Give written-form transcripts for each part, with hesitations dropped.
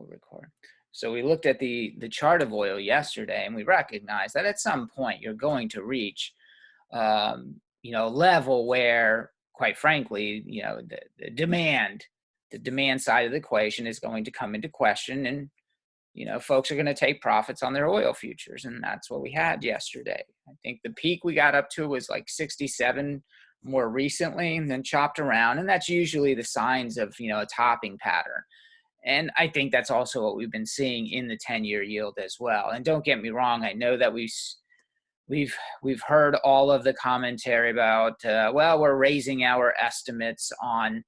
record. So we looked at the chart of oil yesterday, and we recognized that at some point you're going to reach, you know, a level where, quite frankly, you know, the demand side of the equation is going to come into question, and you know, folks are going to take profits on their oil futures, and that's what we had yesterday. I think the peak we got up to was like 67 more recently, and then chopped around, and that's usually the signs of, you know, a topping pattern. And I think that's also what we've been seeing in the 10-year yield as well. And don't get me wrong, I know that we've heard all of the commentary about, well, we're raising our estimates on,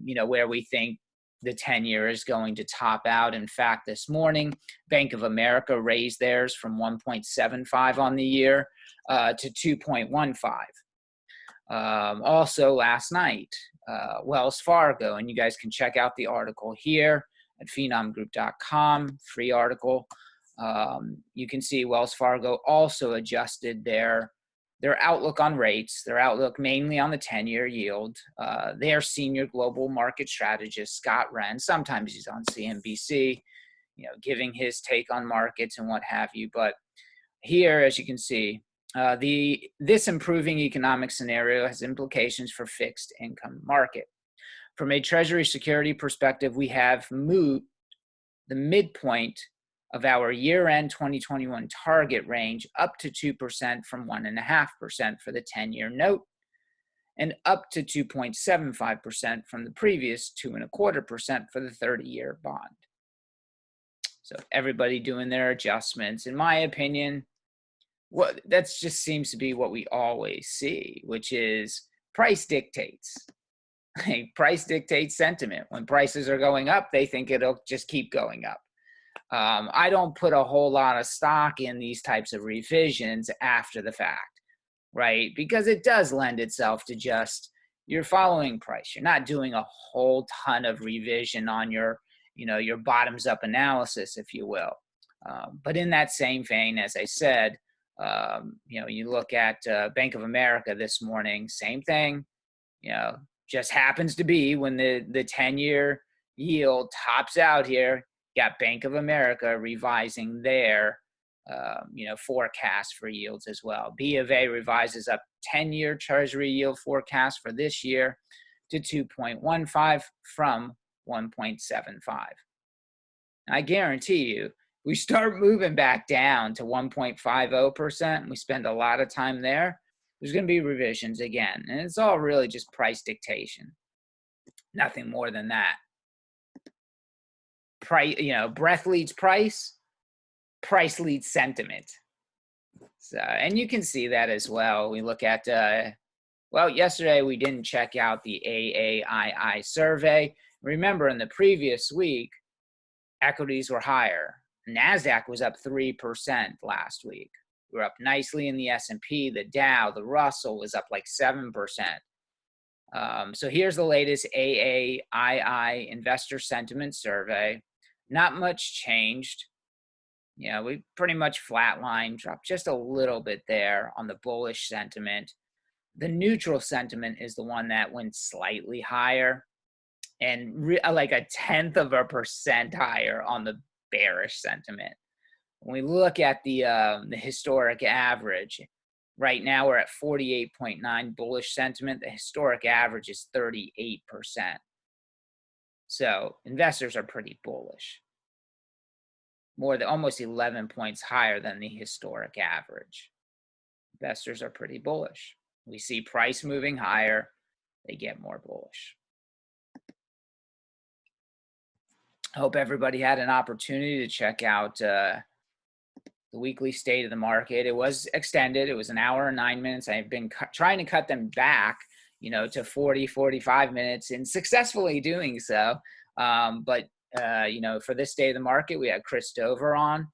you know, where we think the 10-year is going to top out. In fact, this morning, Bank of America raised theirs from 1.75 on the year to 2.15. Also last night, Wells Fargo, and you guys can check out the article here at phenomgroup.com, free article. You can see Wells Fargo also adjusted their outlook on rates, their outlook mainly on the 10-year yield. Their senior global market strategist, Scott Wren, sometimes he's on CNBC, you know, giving his take on markets and what have you. But here, as you can see, this improving economic scenario has implications for fixed income market. From a Treasury security perspective, we have moved the midpoint of our year-end 2021 target range up to 2% from 1.5% for the 10-year note, and up to 2.75% from the previous 2.25% for the 30-year bond. So everybody doing their adjustments. In my opinion, that just seems to be what we always see, which is price dictates. Price dictates sentiment. When prices are going up, they think it'll just keep going up. I don't put a whole lot of stock in these types of revisions after the fact, right? Because it does lend itself to just, you're following price. You're not doing a whole ton of revision on your, you know, your bottoms up analysis, if you will. But in that same vein, as I said, you know, you look at Bank of America this morning, same thing, you know, just happens to be when the 10-year yield tops out here. Got Bank of America revising their, you know, forecast for yields as well. B of A revises up 10-year Treasury yield forecast for this year to 2.15 from 1.75. I guarantee you, we start moving back down to 1.50%, and we spend a lot of time there, there's going to be revisions again. And it's all really just price dictation. Nothing more than that. Price, you know, breath leads price, price leads sentiment. So, and you can see that as well. We look at, well, yesterday we didn't check out the AAII survey. Remember, in the previous week, equities were higher. Nasdaq was up 3% last week. We were up nicely in the S&P, the Dow, the Russell was up like 7%. So here's the latest AAII investor sentiment survey. Not much changed. You know, we pretty much flatlined, dropped just a little bit there on the bullish sentiment. The neutral sentiment is the one that went slightly higher, and like 0.1% higher on the bearish sentiment. When we look at the historic average, right now we're at 48.9 bullish sentiment. The historic average is 38%. So investors are pretty bullish. More than almost 11 points higher than the historic average. Investors are pretty bullish. We see price moving higher, they get more bullish. I hope everybody had an opportunity to check out the weekly state of the market. It was extended. It was an hour and 9 minutes. I've been trying to cut them back, you know, to 40, 45 minutes, and successfully doing so. But you know, for this day of the market, we had Chris Dover on.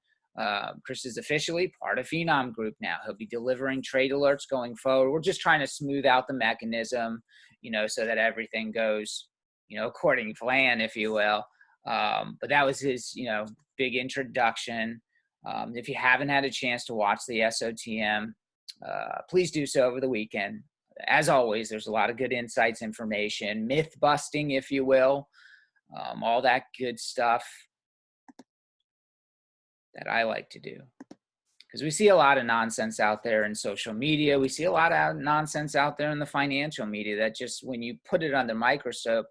Chris is officially part of Finom Group now. He'll be delivering trade alerts going forward. We're just trying to smooth out the mechanism, you know, so that everything goes, you know, according to plan, if you will. But that was his, you know, big introduction. If you haven't had a chance to watch the SOTM, please do so over the weekend. As always, there's a lot of good insights, information, myth busting, if you will, all that good stuff. that I like to do. Because we see a lot of nonsense out there in social media. We see a lot of nonsense out there in the financial media that just, when you put it under microscope,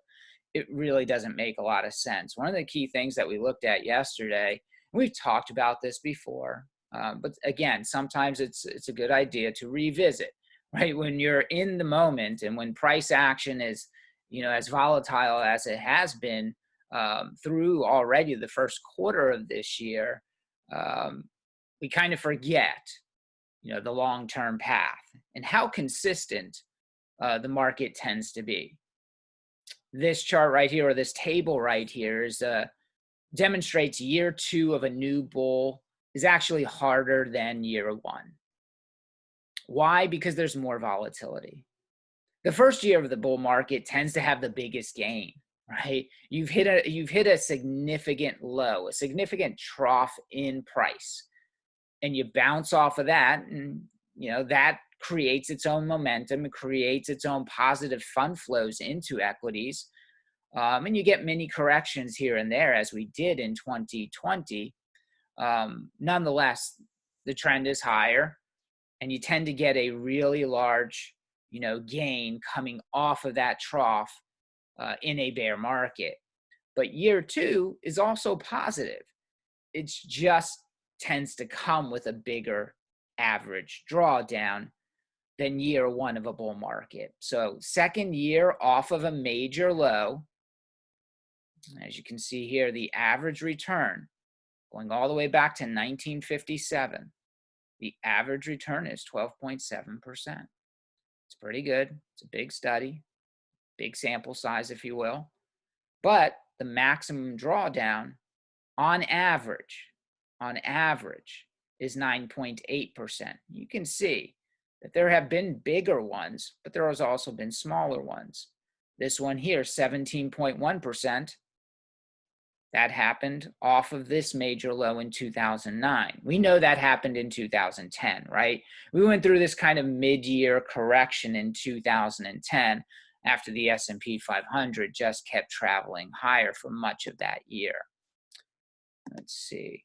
it really doesn't make a lot of sense. One of the key things that we looked at yesterday, and we've talked about this before, but again, sometimes it's a good idea to revisit, right? When you're in the moment and when price action is, as volatile as it has been through already the first quarter of this year, we kind of forget, the long-term path and how consistent the market tends to be. This chart right here, or this table right here, demonstrates year 2 of a new bull is actually harder than year 1. Why? Because there's more volatility. The first year of the bull market tends to have the biggest gain, right? You've hit a significant low, a significant trough in price, and you bounce off of that, and that creates its own momentum. It creates its own positive fund flows into equities, and you get mini corrections here and there, as we did in 2020. Nonetheless, the trend is higher, and you tend to get a really large gain coming off of that trough in a bear market. But year 2 is also positive. It's just tends to come with a bigger average drawdown than year 1 of a bull market. So second year off of a major low, as you can see here, the average return going all the way back to 1957, the average return is 12.7%. It's pretty good. It's a big study, big sample size, if you will. But the maximum drawdown on average is 9.8%. You can see that there have been bigger ones, but there has also been smaller ones. This one here, 17.1%, that happened off of this major low in 2009. We know that happened in 2010, right? We went through this kind of mid-year correction in 2010 after the S&P 500 just kept traveling higher for much of that year. Let's see.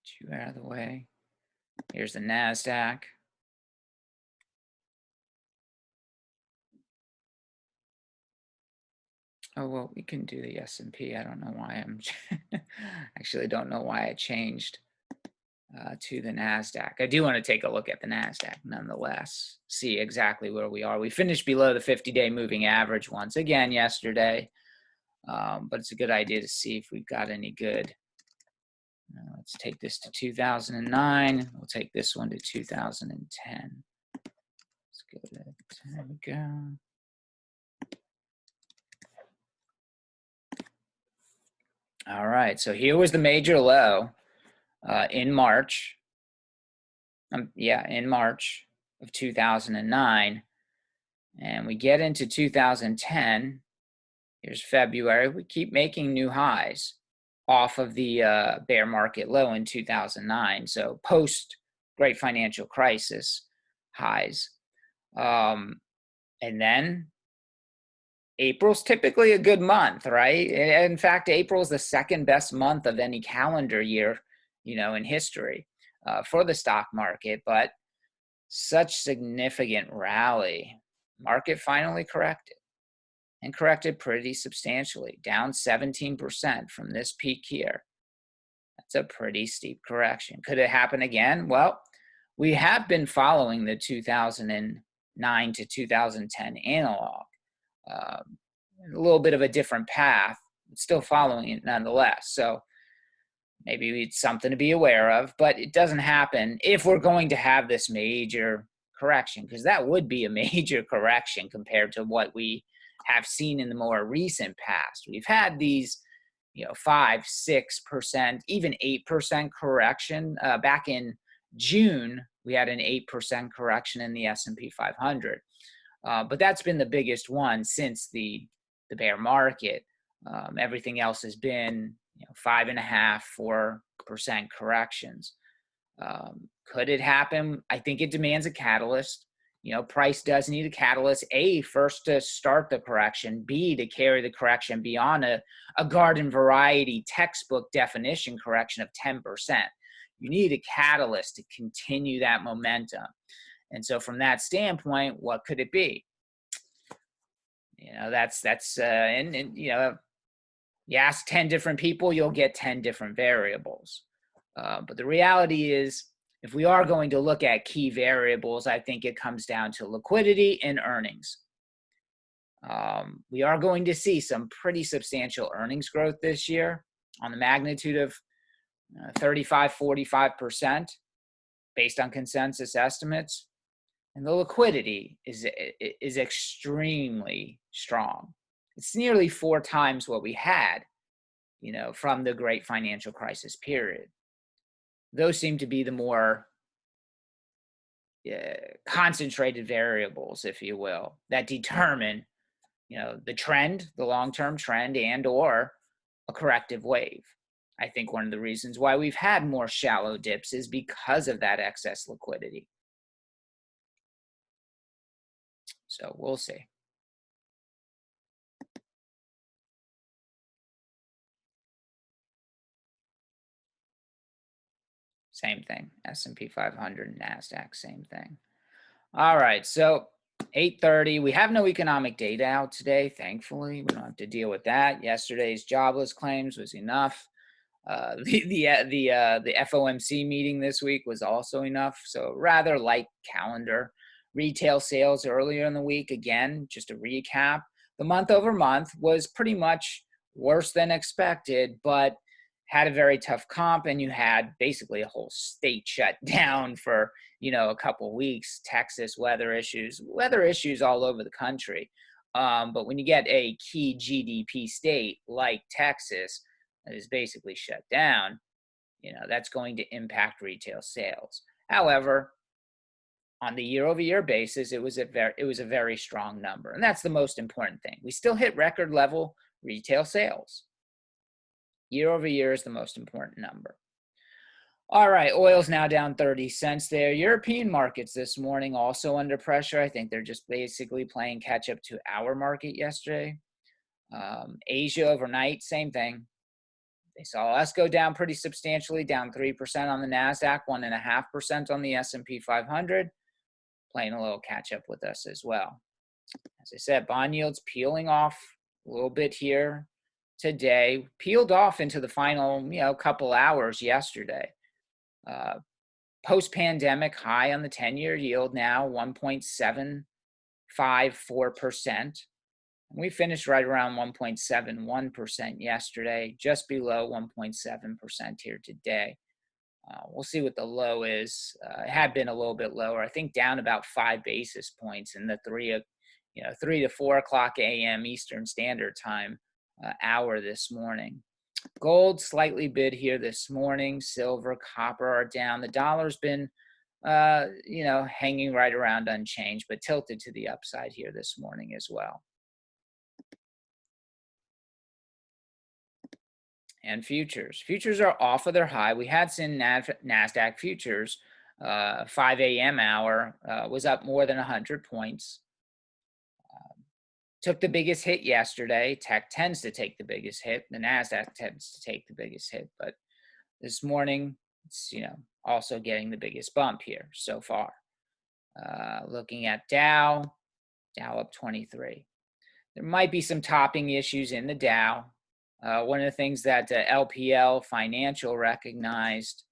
Get you out of the way. Here's the Nasdaq. Oh, well, we can do the S&P. I don't know why actually don't know why I changed to the Nasdaq. I do want to take a look at the Nasdaq nonetheless, see exactly where we are. We finished below the 50-day moving average once again yesterday, but it's a good idea to see if we've got any good. Let's take this to 2009. We'll take this one to 2010. Let's go to, there we go. All right, so here was the major low in March. In March of 2009. And we get into 2010. Here's February. We keep making new highs off of the bear market low in 2009. So post Great Financial Crisis highs. And then April's typically a good month, right? In fact, April is the second best month of any calendar year, in history for the stock market. But such significant rally, market finally corrected, and corrected pretty substantially, down 17% from this peak here. That's a pretty steep correction. Could it happen again? Well, we have been following the 2009 to 2010 analog. A little bit of a different path, but still following it nonetheless. So maybe it's something to be aware of, but it doesn't happen if we're going to have this major correction, because that would be a major correction compared to what we have seen in the more recent past. We've had these, 5%, 6%, even 8% correction. Back in June, we had an 8% correction in the S&P 500. But that's been the biggest one since the bear market. Everything else has been 5.5%, 4% corrections. Could it happen? I think it demands a catalyst. You know, price does need a catalyst, A, first to start the correction, B, to carry the correction beyond a garden variety textbook definition correction of 10%. You need a catalyst to continue that momentum. And so from that standpoint, what could it be? You know, and you know, you ask 10 different people, you'll get 10 different variables. But the reality is, if we are going to look at key variables, I think it comes down to liquidity and earnings. We are going to see some pretty substantial earnings growth this year on the magnitude of 35–45% based on consensus estimates. And the liquidity is extremely strong. It's nearly 4 times what we had, you know, from the great financial crisis period. Those seem to be the more concentrated variables, if you will, that determine, you know, the trend, the long-term trend, and or a corrective wave. I think one of the reasons why we've had more shallow dips is because of that excess liquidity. So we'll see. Same thing. S&P 500, Nasdaq, same thing. All right, so 8:30. We have no economic data out today, thankfully. We don't have to deal with that. Yesterday's jobless claims was enough. The FOMC meeting this week was also enough. So rather light calendar. Retail sales earlier in the week, again, just a recap. The month over month was pretty much worse than expected, but had a very tough comp, and you had basically a whole state shut down for, you know, a couple weeks. Texas, weather issues all over the country. But when you get a key GDP state like Texas that is basically shut down, you know, that's going to impact retail sales. However, on the year-over-year basis, it was a very strong number, and that's the most important thing. We still hit record level retail sales. Year over year is the most important number. All right, oil's now down 30 cents there. European markets this morning also under pressure. I think they're just basically playing catch up to our market yesterday. Asia overnight, same thing. They saw us go down pretty substantially, down 3% on the Nasdaq, 1.5% on the S&P 500, playing a little catch up with us as well. As I said, bond yields peeling off a little bit here today, peeled off into the final, you know, couple hours yesterday. Post-pandemic high on the 10-year yield now, 1.754%. We finished right around 1.71% yesterday, just below 1.7% here today. We'll see what the low is. It had been a little bit lower, I think down about 5 basis points in the 3 to 4 o'clock a.m. Eastern Standard Time hour this morning. Gold slightly bid here this morning. Silver, copper are down. The dollar's been, you know, hanging right around unchanged, but tilted to the upside here this morning as well. And futures. Futures are off of their high. We had seen Nasdaq futures, 5 a.m. hour, was up more than 100 points. Took the biggest hit yesterday. Tech tends to take the biggest hit. The Nasdaq tends to take the biggest hit. But this morning, it's, you know, also getting the biggest bump here so far. Looking at Dow up 23. There might be some topping issues in the Dow. One of the things that LPL Financial recognized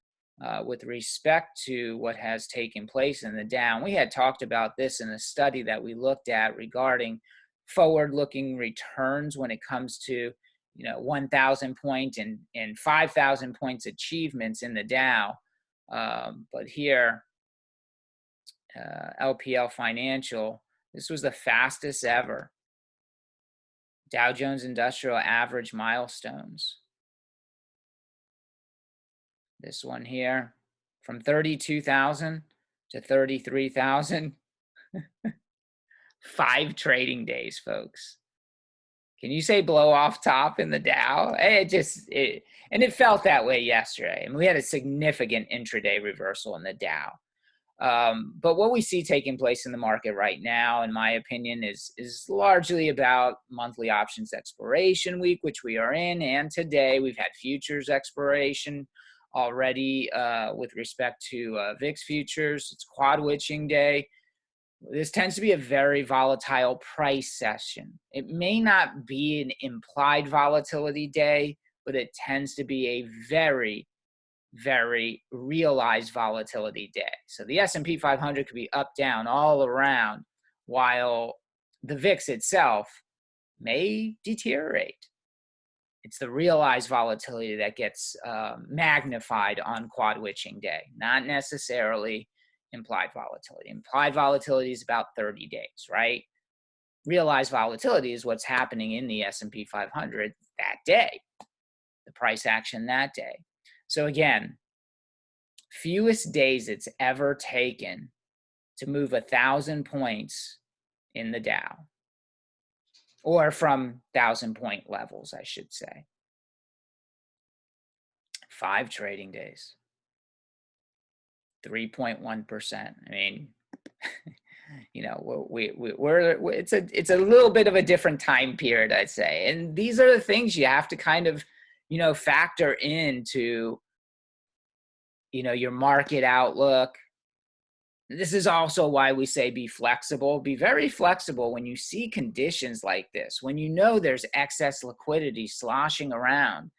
with respect to what has taken place in the Dow, we had talked about this in a study that we looked at regarding forward-looking returns when it comes to, you know, 1,000 point and 5,000 points achievements in the Dow. But here, LPL Financial, this was the fastest ever Dow Jones Industrial Average milestones. This one here, from 32,000 to 33,000. 5 trading days, folks. Can you say blow off top in the Dow? And it felt that way yesterday. I mean, we had a significant intraday reversal in the Dow. But what we see taking place in the market right now, in my opinion, is largely about monthly options expiration week, which we are in. And today we've had futures expiration already with respect to VIX futures. It's quad witching day. This tends to be a very volatile price session. It may not be an implied volatility day, but it tends to be a very realized volatility day. So the S&P 500 could be up, down, all around, while the VIX itself may deteriorate. It's the realized volatility that gets magnified on quad witching day, not necessarily implied volatility. Implied volatility is about 30 days, right? Realized volatility is what's happening in the S&P 500 that day, the price action that day. So again, fewest days it's ever taken to move 1,000 points in the Dow, or from 1,000-point levels, I should say. 5 trading days, 3.1%. I mean, you know, it's a little bit of a different time period, I'd say. And these are the things you have to kind of, you know, factor into, you know, your market outlook. This is also why we say be flexible. Be very flexible when you see conditions like this, when you know there's excess liquidity sloshing around,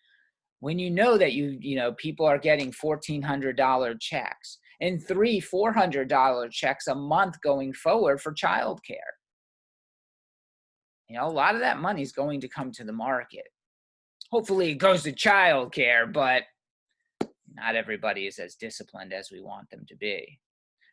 when you know that you know, people are getting $1,400 checks and $300-$400 checks a month going forward for childcare. You know, a lot of that money is going to come to the market. Hopefully it goes to childcare, but not everybody is as disciplined as we want them to be.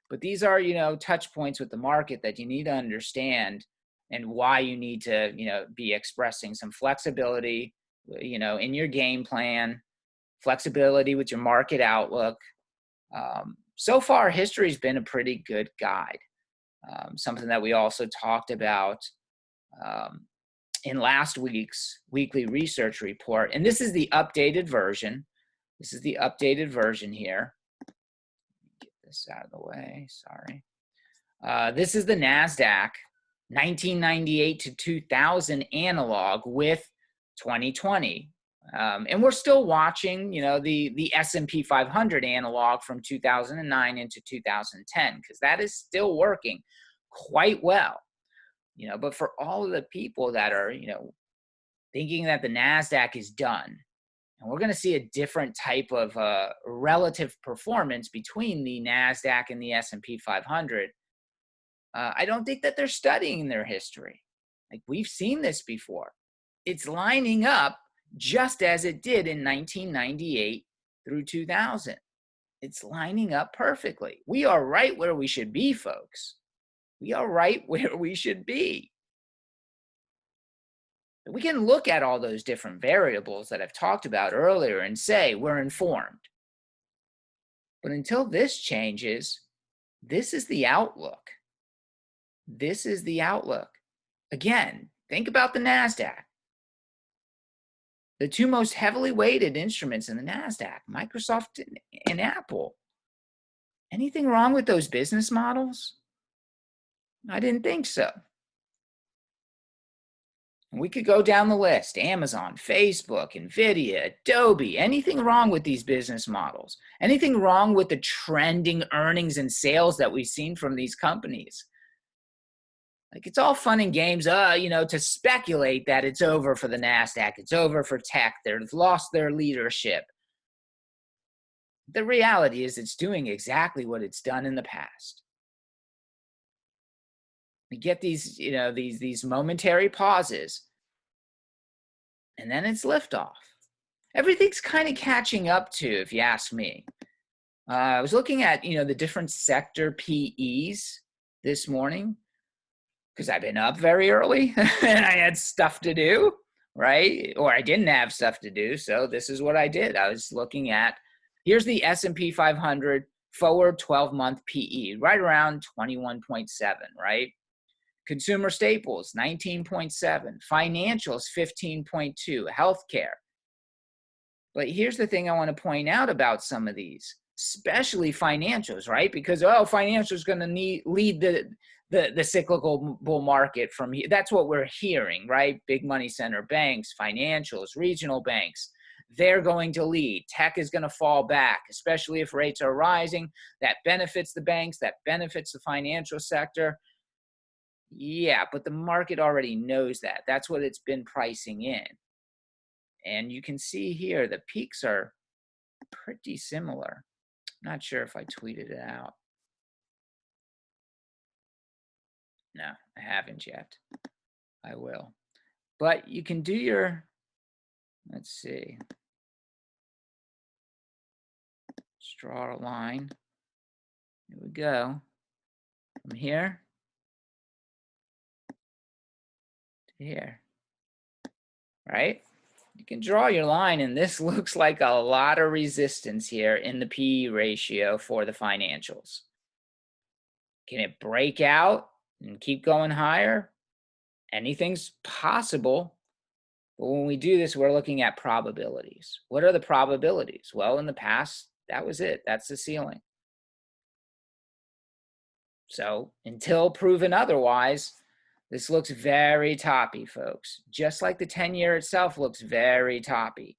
But these are, you know, touch points with the market that you need to understand, and why you need to, you know, be expressing some flexibility, you know, in your game plan, flexibility with your market outlook. So far, history's been a pretty good guide. Something that we also talked about in last week's weekly research report. And this is the updated version. This is the updated version here. Get this out of the way, sorry. This is the Nasdaq 1998 to 2000 analog with 2020. And we're still watching, you know, the S&P 500 analog from 2009 into 2010, because that is still working quite well. You know, but for all of the people that are, you know, thinking that the Nasdaq is done, and we're going to see a different type of relative performance between the Nasdaq and the S&P 500. I don't think that they're studying their history. Like, we've seen this before. It's lining up just as it did in 1998 through 2000. It's lining up perfectly. We are right where we should be, folks. We are right where we should be. We can look at all those different variables that I've talked about earlier and say we're informed. But until this changes, this is the outlook. This is the outlook. Again, think about the Nasdaq. The two most heavily weighted instruments in the Nasdaq, Microsoft and Apple. Anything wrong with those business models? I didn't think so. We could go down the list: Amazon, Facebook, Nvidia, Adobe. Anything wrong with these business models? Anything wrong with the trending earnings and sales that we've seen from these companies? Like, it's all fun and games, you know, to speculate that it's over for the Nasdaq, it's over for tech, they've lost their leadership. The reality is it's doing exactly what it's done in the past. We get these, you know, these momentary pauses, and then it's liftoff. Everything's kind of catching up to, if you ask me. I was looking at, you know, the different sector PEs this morning, because I've been up very early and I had stuff to do, right? Or I didn't have stuff to do, so this is what I did. I was looking at, here's the S&P 500 forward 12-month PE, right around 21.7, right? Consumer staples, 19.7. Financials, 15.2. Healthcare. But here's the thing I want to point out about some of these. especially financials, right? Because, oh, financials is going to lead the cyclical bull market from here. That's what we're hearing, right? Big money center banks, financials, regional banks, they're going to lead. Tech is going to fall back, especially if rates are rising. That benefits the banks, that benefits the financial sector. Yeah, but the market already knows that. That's what it's been pricing in. And you can see here the peaks are pretty similar. Not sure if I tweeted it out. No, I haven't yet. I will. But you can do your, let's see. Just draw a line. Here we go. From here to here. Right? You can draw your line, and this looks like a lot of resistance here in the PE ratio for the financials. Can it break out and keep going higher? Anything's possible. But when we do this, we're looking at probabilities. What are the probabilities? Well, in the past, that was it. That's the ceiling. So until proven otherwise, this looks very toppy, folks. Just like the 10-year itself looks very toppy.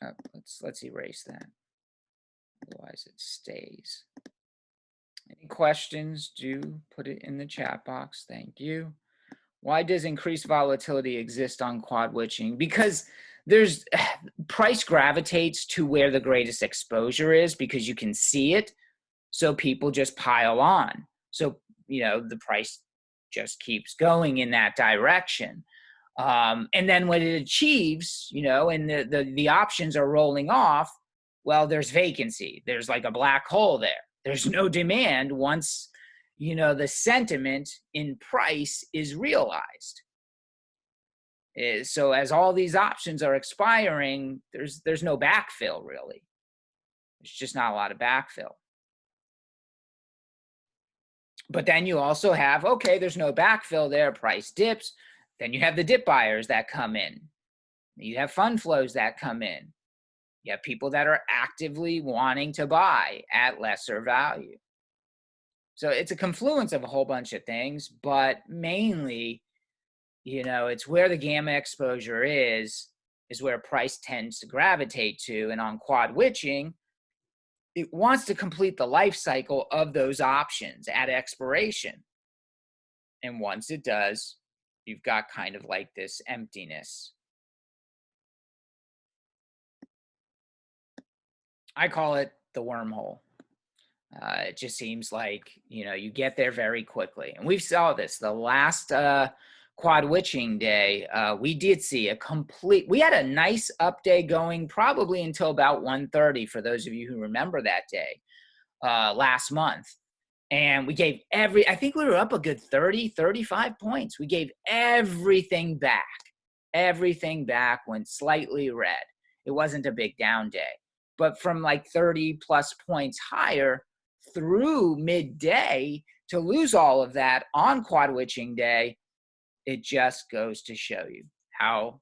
Oh, let's erase that. Otherwise it stays. Any questions, do put it in the chat box. Thank you. Why does increased volatility exist on quad witching? Because there's price gravitates to where the greatest exposure is because you can see it. So people just pile on. So, you know, the price just keeps going in that direction. And then when it achieves, you know, and the options are rolling off, well, there's vacancy. There's like a black hole there. There's no demand once, you know, the sentiment in price is realized. So as all these options are expiring, there's no backfill really. There's just not a lot of backfill. But then you also have, okay, there's no backfill there, price dips. Then you have the dip buyers that come in. You have fund flows that come in. You have people that are actively wanting to buy at lesser value. So it's a confluence of a whole bunch of things, but mainly, you know, it's where the gamma exposure is where price tends to gravitate to. And on quad witching, it wants to complete the life cycle of those options at expiration. And once it does, you've got kind of like this emptiness. I call it the wormhole. It just seems like, you know, you get there very quickly. And we saw this the last quad witching day. We did see we had a nice up day going probably until about 1:30 for those of you who remember that day last month. And we gave I think we were up a good 30, 35 points. We gave everything back. Everything back, went slightly red. It wasn't a big down day. But from like 30 plus points higher through midday to lose all of that on quad witching day, it just goes to show you how,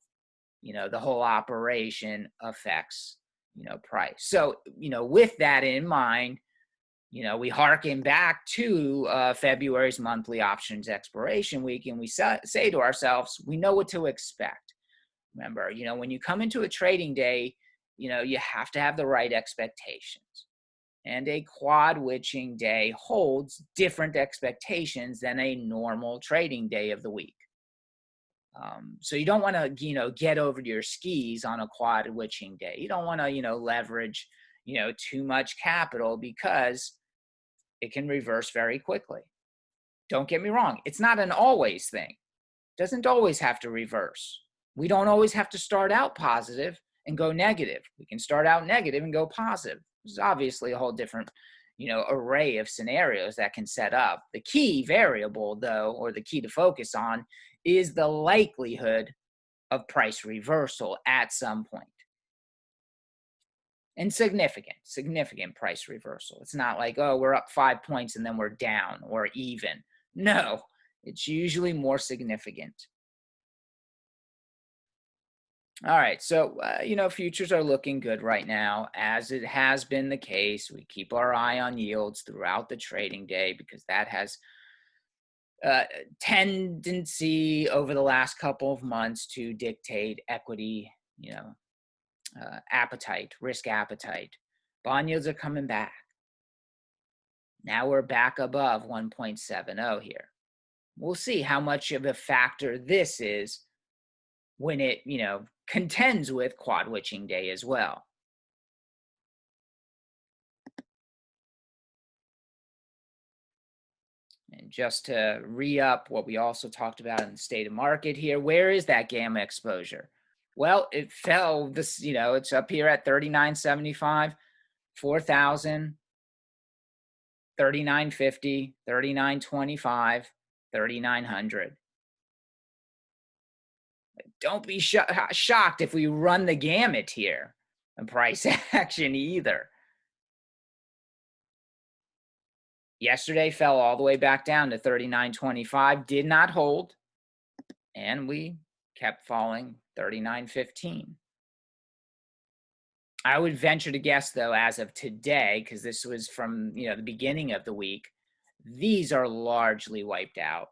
you know, the whole operation affects, you know, price. So, you know, with that in mind, you know, we harken back to February's monthly options expiration week, and we say to ourselves, we know what to expect. Remember, you know, when you come into a trading day, you know, you have to have the right expectations. And a quad witching day holds different expectations than a normal trading day of the week. So you don't want to, you know, get over your skis on a quad witching day. You don't want to, you know, leverage, you know, too much capital because it can reverse very quickly. Don't get me wrong. It's not an always thing. It doesn't always have to reverse. We don't always have to start out positive and go negative. We can start out negative and go positive. There's obviously a whole different, you know, array of scenarios that can set up. The key variable, though, or the key to focus on is the likelihood of price reversal at some point. And significant price reversal. It's not like, oh, we're up 5 points and then we're down or even. No, it's usually more significant. All right, so futures are looking good right now, as it has been the case. We keep our eye on yields throughout the trading day because that has tendency over the last couple of months to dictate equity, appetite, risk appetite. Bond yields are coming back. Now we're back above 1.70 here. We'll see how much of a factor this is when it, contends with quad witching day as well. And just to re-up what we also talked about in the state of market here, where is that gamma exposure? Well, it fell this, it's up here at 39.75, 4,000, 39.50, 39.25, 3,900. Don't be shocked if we run the gamut here in price action either. Yesterday fell all the way back down to 39.25, did not hold, and we kept falling 39.15. I would venture to guess, though, as of today, because this was from the beginning of the week, these are largely wiped out.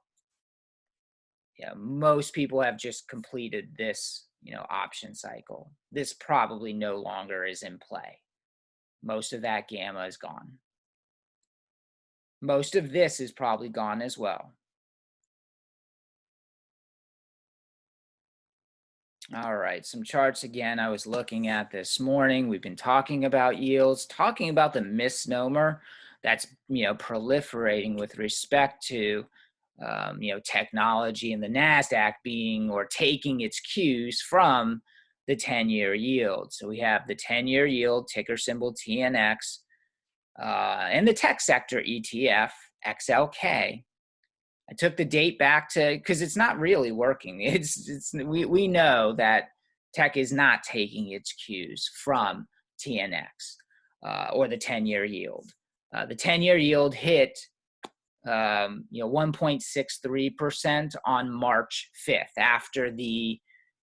Yeah, most people have just completed this option cycle. This probably no longer is in play. Most of that gamma is gone. Most of this is probably gone as well. All right, some charts again I was looking at this morning. We've been talking about yields, talking about the misnomer that's proliferating with respect to technology and the Nasdaq being or taking its cues from the 10-year yield. So we have the 10-year yield, ticker symbol TNX, and the tech sector ETF, XLK. I took the date back to, because it's not really working. We know that tech is not taking its cues from TNX or the 10-year yield. The 10-year yield hit 1.63% on March 5th after the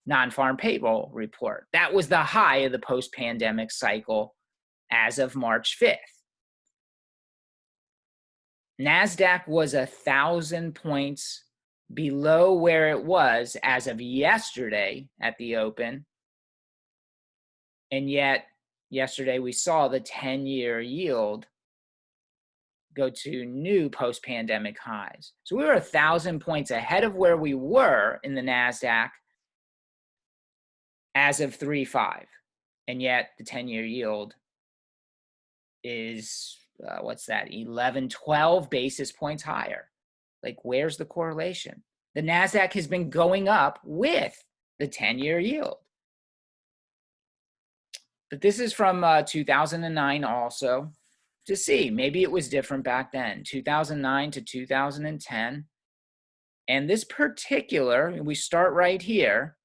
non-farm payroll report. That was the high of the post-pandemic cycle as of March 5th. Nasdaq was 1,000 points below where it was as of yesterday at the open. And yet, yesterday we saw the 10-year yield go to new post-pandemic highs. So we were 1,000 points ahead of where we were in the Nasdaq as of 3/5. And yet the 10-year yield is, 11, 12 basis points higher. Like, where's the correlation? The Nasdaq has been going up with the 10-year yield. But this is from 2009 also, to see maybe it was different back then, 2009 to 2010. And this particular, we start right here,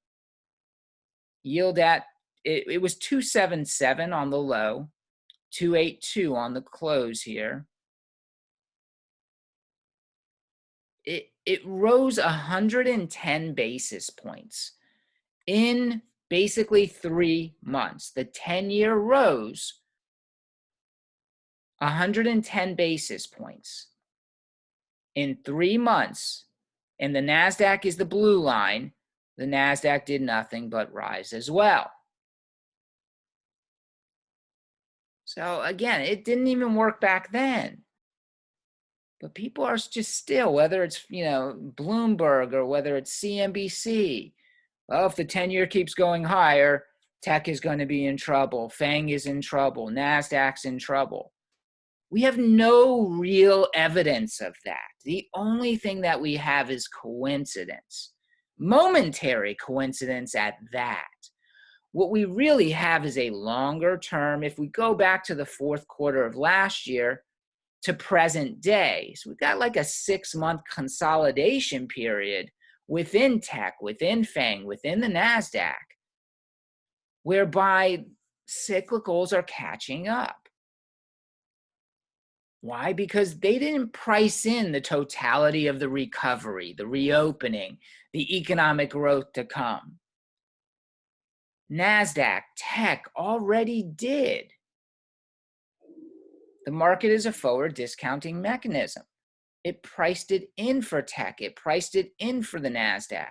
yield at, it was 277 on the low, 282 on the close here. It rose 110 basis points in basically 3 months. The 10-year rose 110 basis points in 3 months. And the Nasdaq is the blue line. The Nasdaq did nothing but rise as well. So again, it didn't even work back then. But people are just still, whether it's, Bloomberg or whether it's CNBC, well, if the 10-year keeps going higher, tech is going to be in trouble. FANG is in trouble. Nasdaq's in trouble. We have no real evidence of that. The only thing that we have is coincidence, momentary coincidence at that. What we really have is a longer term. If we go back to the fourth quarter of last year to present day, so we've got like a 6-month consolidation period within tech, within FANG, within the Nasdaq, whereby cyclicals are catching up. Why? Because they didn't price in the totality of the recovery, the reopening, the economic growth to come. Nasdaq, tech already did. The market is a forward discounting mechanism. It priced it in for tech. It priced it in for the Nasdaq.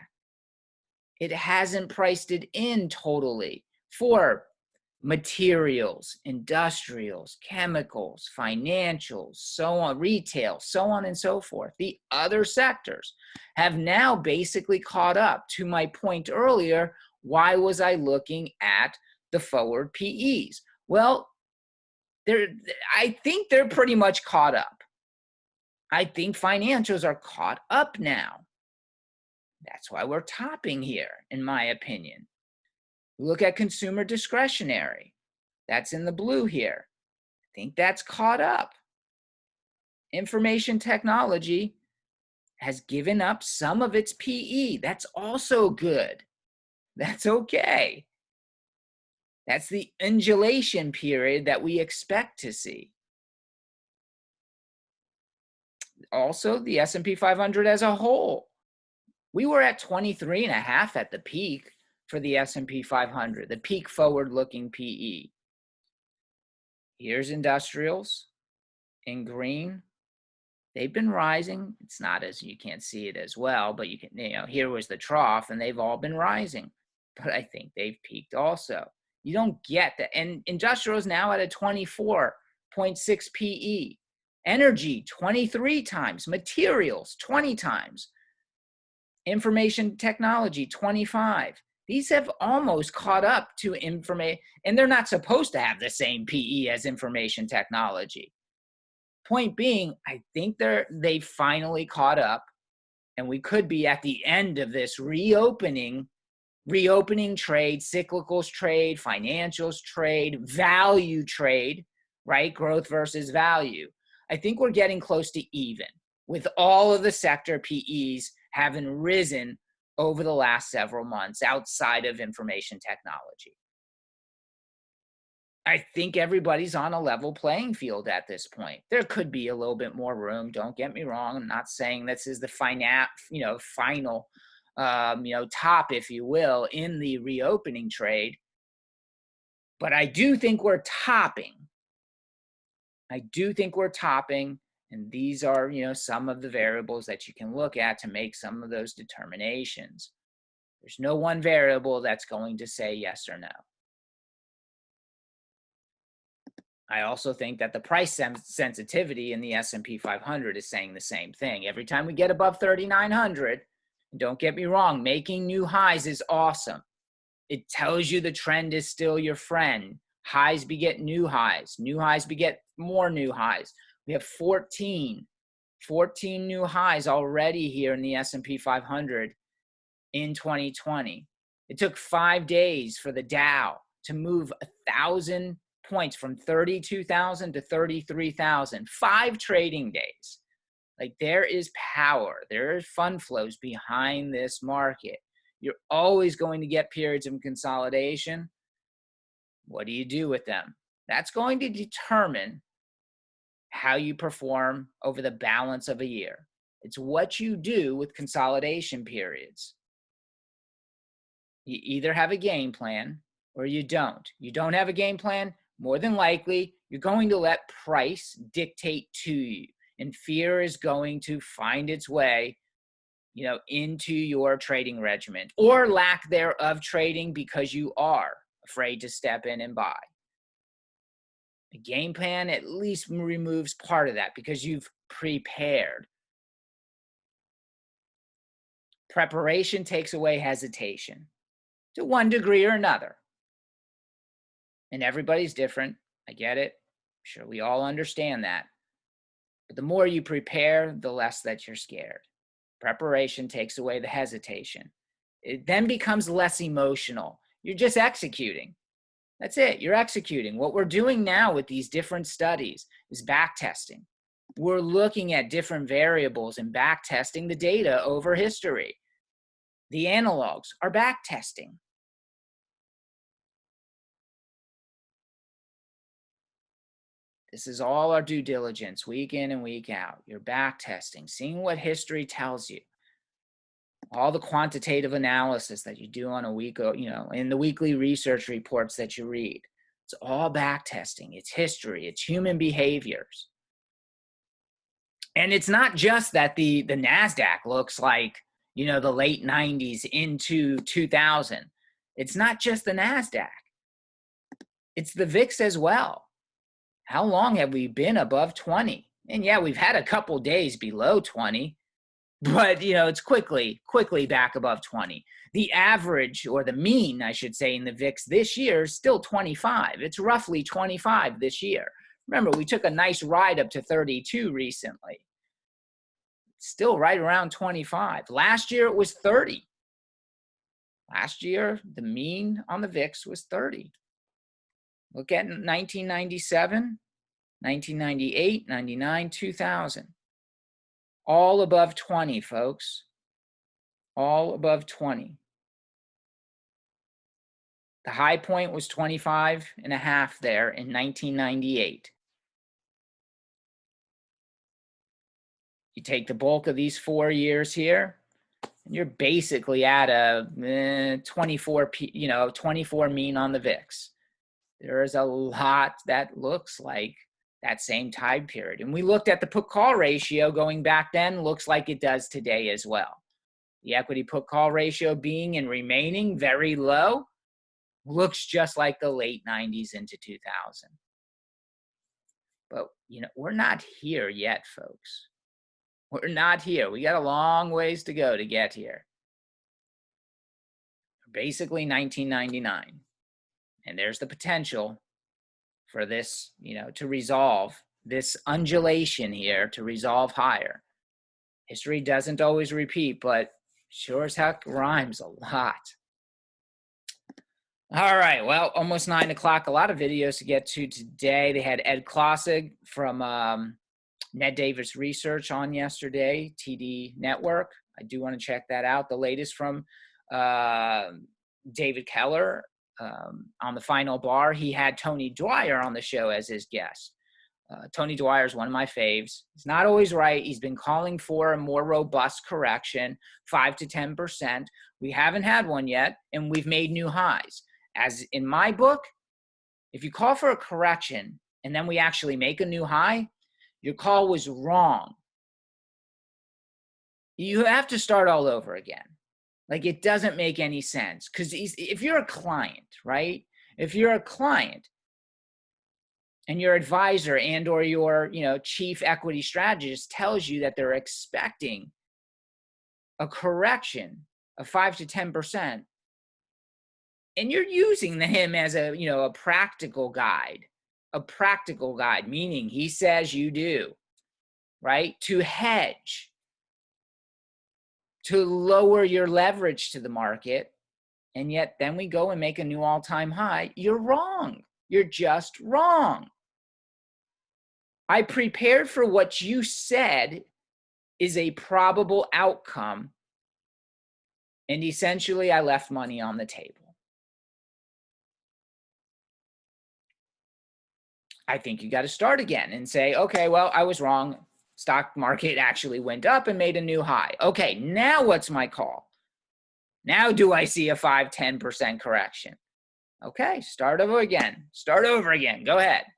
It hasn't priced it in totally for materials, industrials, chemicals, financials, so on, retail, so on and so forth. The other sectors have now basically caught up. To my point earlier, why was I looking at the forward PEs? Well, I think they're pretty much caught up. I think financials are caught up now. That's why we're topping here, in my opinion. Look at consumer discretionary. That's in the blue here. I think that's caught up. Information technology has given up some of its PE. That's also good. That's okay. That's the undulation period that we expect to see. Also, the S&P 500 as a whole. We were at 23.5 at the peak for the S&P 500, the peak forward-looking PE. Here's industrials in green. They've been rising. It's not as, you can't see it as well, but you can, here was the trough and they've all been rising. But I think they've peaked also. You don't get that. And industrials now at a 24.6 PE. Energy, 23 times. Materials, 20 times. Information technology, 25. These have almost caught up to information, and they're not supposed to have the same PE as information technology. Point being, I think they finally caught up, and we could be at the end of this reopening trade, cyclicals trade, financials trade, value trade, right? Growth versus value. I think we're getting close to even with all of the sector PEs having risen over the last several months outside of information technology. I think everybody's on a level playing field at this point. There could be a little bit more room. Don't get me wrong. I'm not saying this is the final, top, if you will, in the reopening trade. But I do think we're topping. And these are, some of the variables that you can look at to make some of those determinations. There's no one variable that's going to say yes or no. I also think that the price sensitivity in the S&P 500 is saying the same thing. Every time we get above 3,900, don't get me wrong, making new highs is awesome. It tells you the trend is still your friend. Highs beget new highs. New highs beget more new highs. We have 14 new highs already here in the S&P 500 in 2020. It took 5 days for the Dow to move 1,000 points from 32,000 to 33,000. 5 trading days. Like, there is power. There are fund flows behind this market. You're always going to get periods of consolidation. What do you do with them? That's going to determine how you perform over the balance of a year. It's what you do with consolidation periods. You either have a game plan or you don't. You don't have a game plan, more than likely, you're going to let price dictate to you. And fear is going to find its way, into your trading regimen, or lack thereof trading because you are afraid to step in and buy. The game plan at least removes part of that because you've prepared. Preparation takes away hesitation to one degree or another. And everybody's different. I get it. I'm sure we all understand that. But the more you prepare, the less that you're scared. Preparation takes away the hesitation. It then becomes less emotional. You're just executing. That's it. You're executing. What we're doing now with these different studies is back testing. We're looking at different variables and back testing the data over history. The analogs are back testing. This is all our due diligence, week in and week out. You're back testing, seeing what history tells you. all the quantitative analysis that you do on a week, in the weekly research reports that you read. It's all back testing. It's history. It's human behaviors. And it's not just that the Nasdaq looks like, the late 90s into 2000. It's not just the Nasdaq. It's the VIX as well. How long have we been above 20? And yeah, we've had a couple days below 20, but it's quickly back above 20. The average, or the mean, I should say, in the VIX this year is still 25. It's roughly 25 this year. Remember, we took a nice ride up to 32 recently. Still right around 25. Last year it was 30. Last year, the mean on the VIX was 30. Look at 1997, 1998, 99, 2000. All above 20, folks. All above 20. The high point was 25 and a half there in 1998. You take the bulk of these 4 years here, and you're basically at a 24 mean on the VIX. There is a lot that looks like that same time period. And we looked at the put-call ratio going back then, looks like it does today as well. The equity put-call ratio being and remaining very low, looks just like the late 90s into 2000. But, we're not here yet, folks. We're not here. We got a long ways to go to get here. Basically 1999. And there's the potential for this, to resolve this undulation here, to resolve higher. History doesn't always repeat, but sure as heck rhymes a lot. All right, well, almost 9 o'clock. A lot of videos to get to today. They had Ed Klossig from Ned Davis Research on yesterday, TD Network. I do want to check that out. The latest from David Keller on the Final Bar. He had Tony Dwyer on the show as his guest. Tony Dwyer is one of my faves. He's not always right. He's been calling for a more robust correction, 5 to 10%. We haven't had one yet, and we've made new highs. As in my book, if you call for a correction and then we actually make a new high, your call was wrong. You have to start all over again. Like, it doesn't make any sense. Because if you're a client, right? If you're a client and your advisor and or your chief equity strategist tells you that they're expecting a correction of 5 to 10%, and you're using him as a practical guide, meaning he says you do, right? To hedge, to lower your leverage to the market, and yet then we go and make a new all-time high. You're wrong. You're just wrong. I prepared for what you said is a probable outcome, and essentially I left money on the table. I think you got to start again and say, okay, well, I was wrong. Stock market actually went up and made a new high. Okay, now what's my call? Now do I see a 5, 10% correction? Okay, start over again. Go ahead.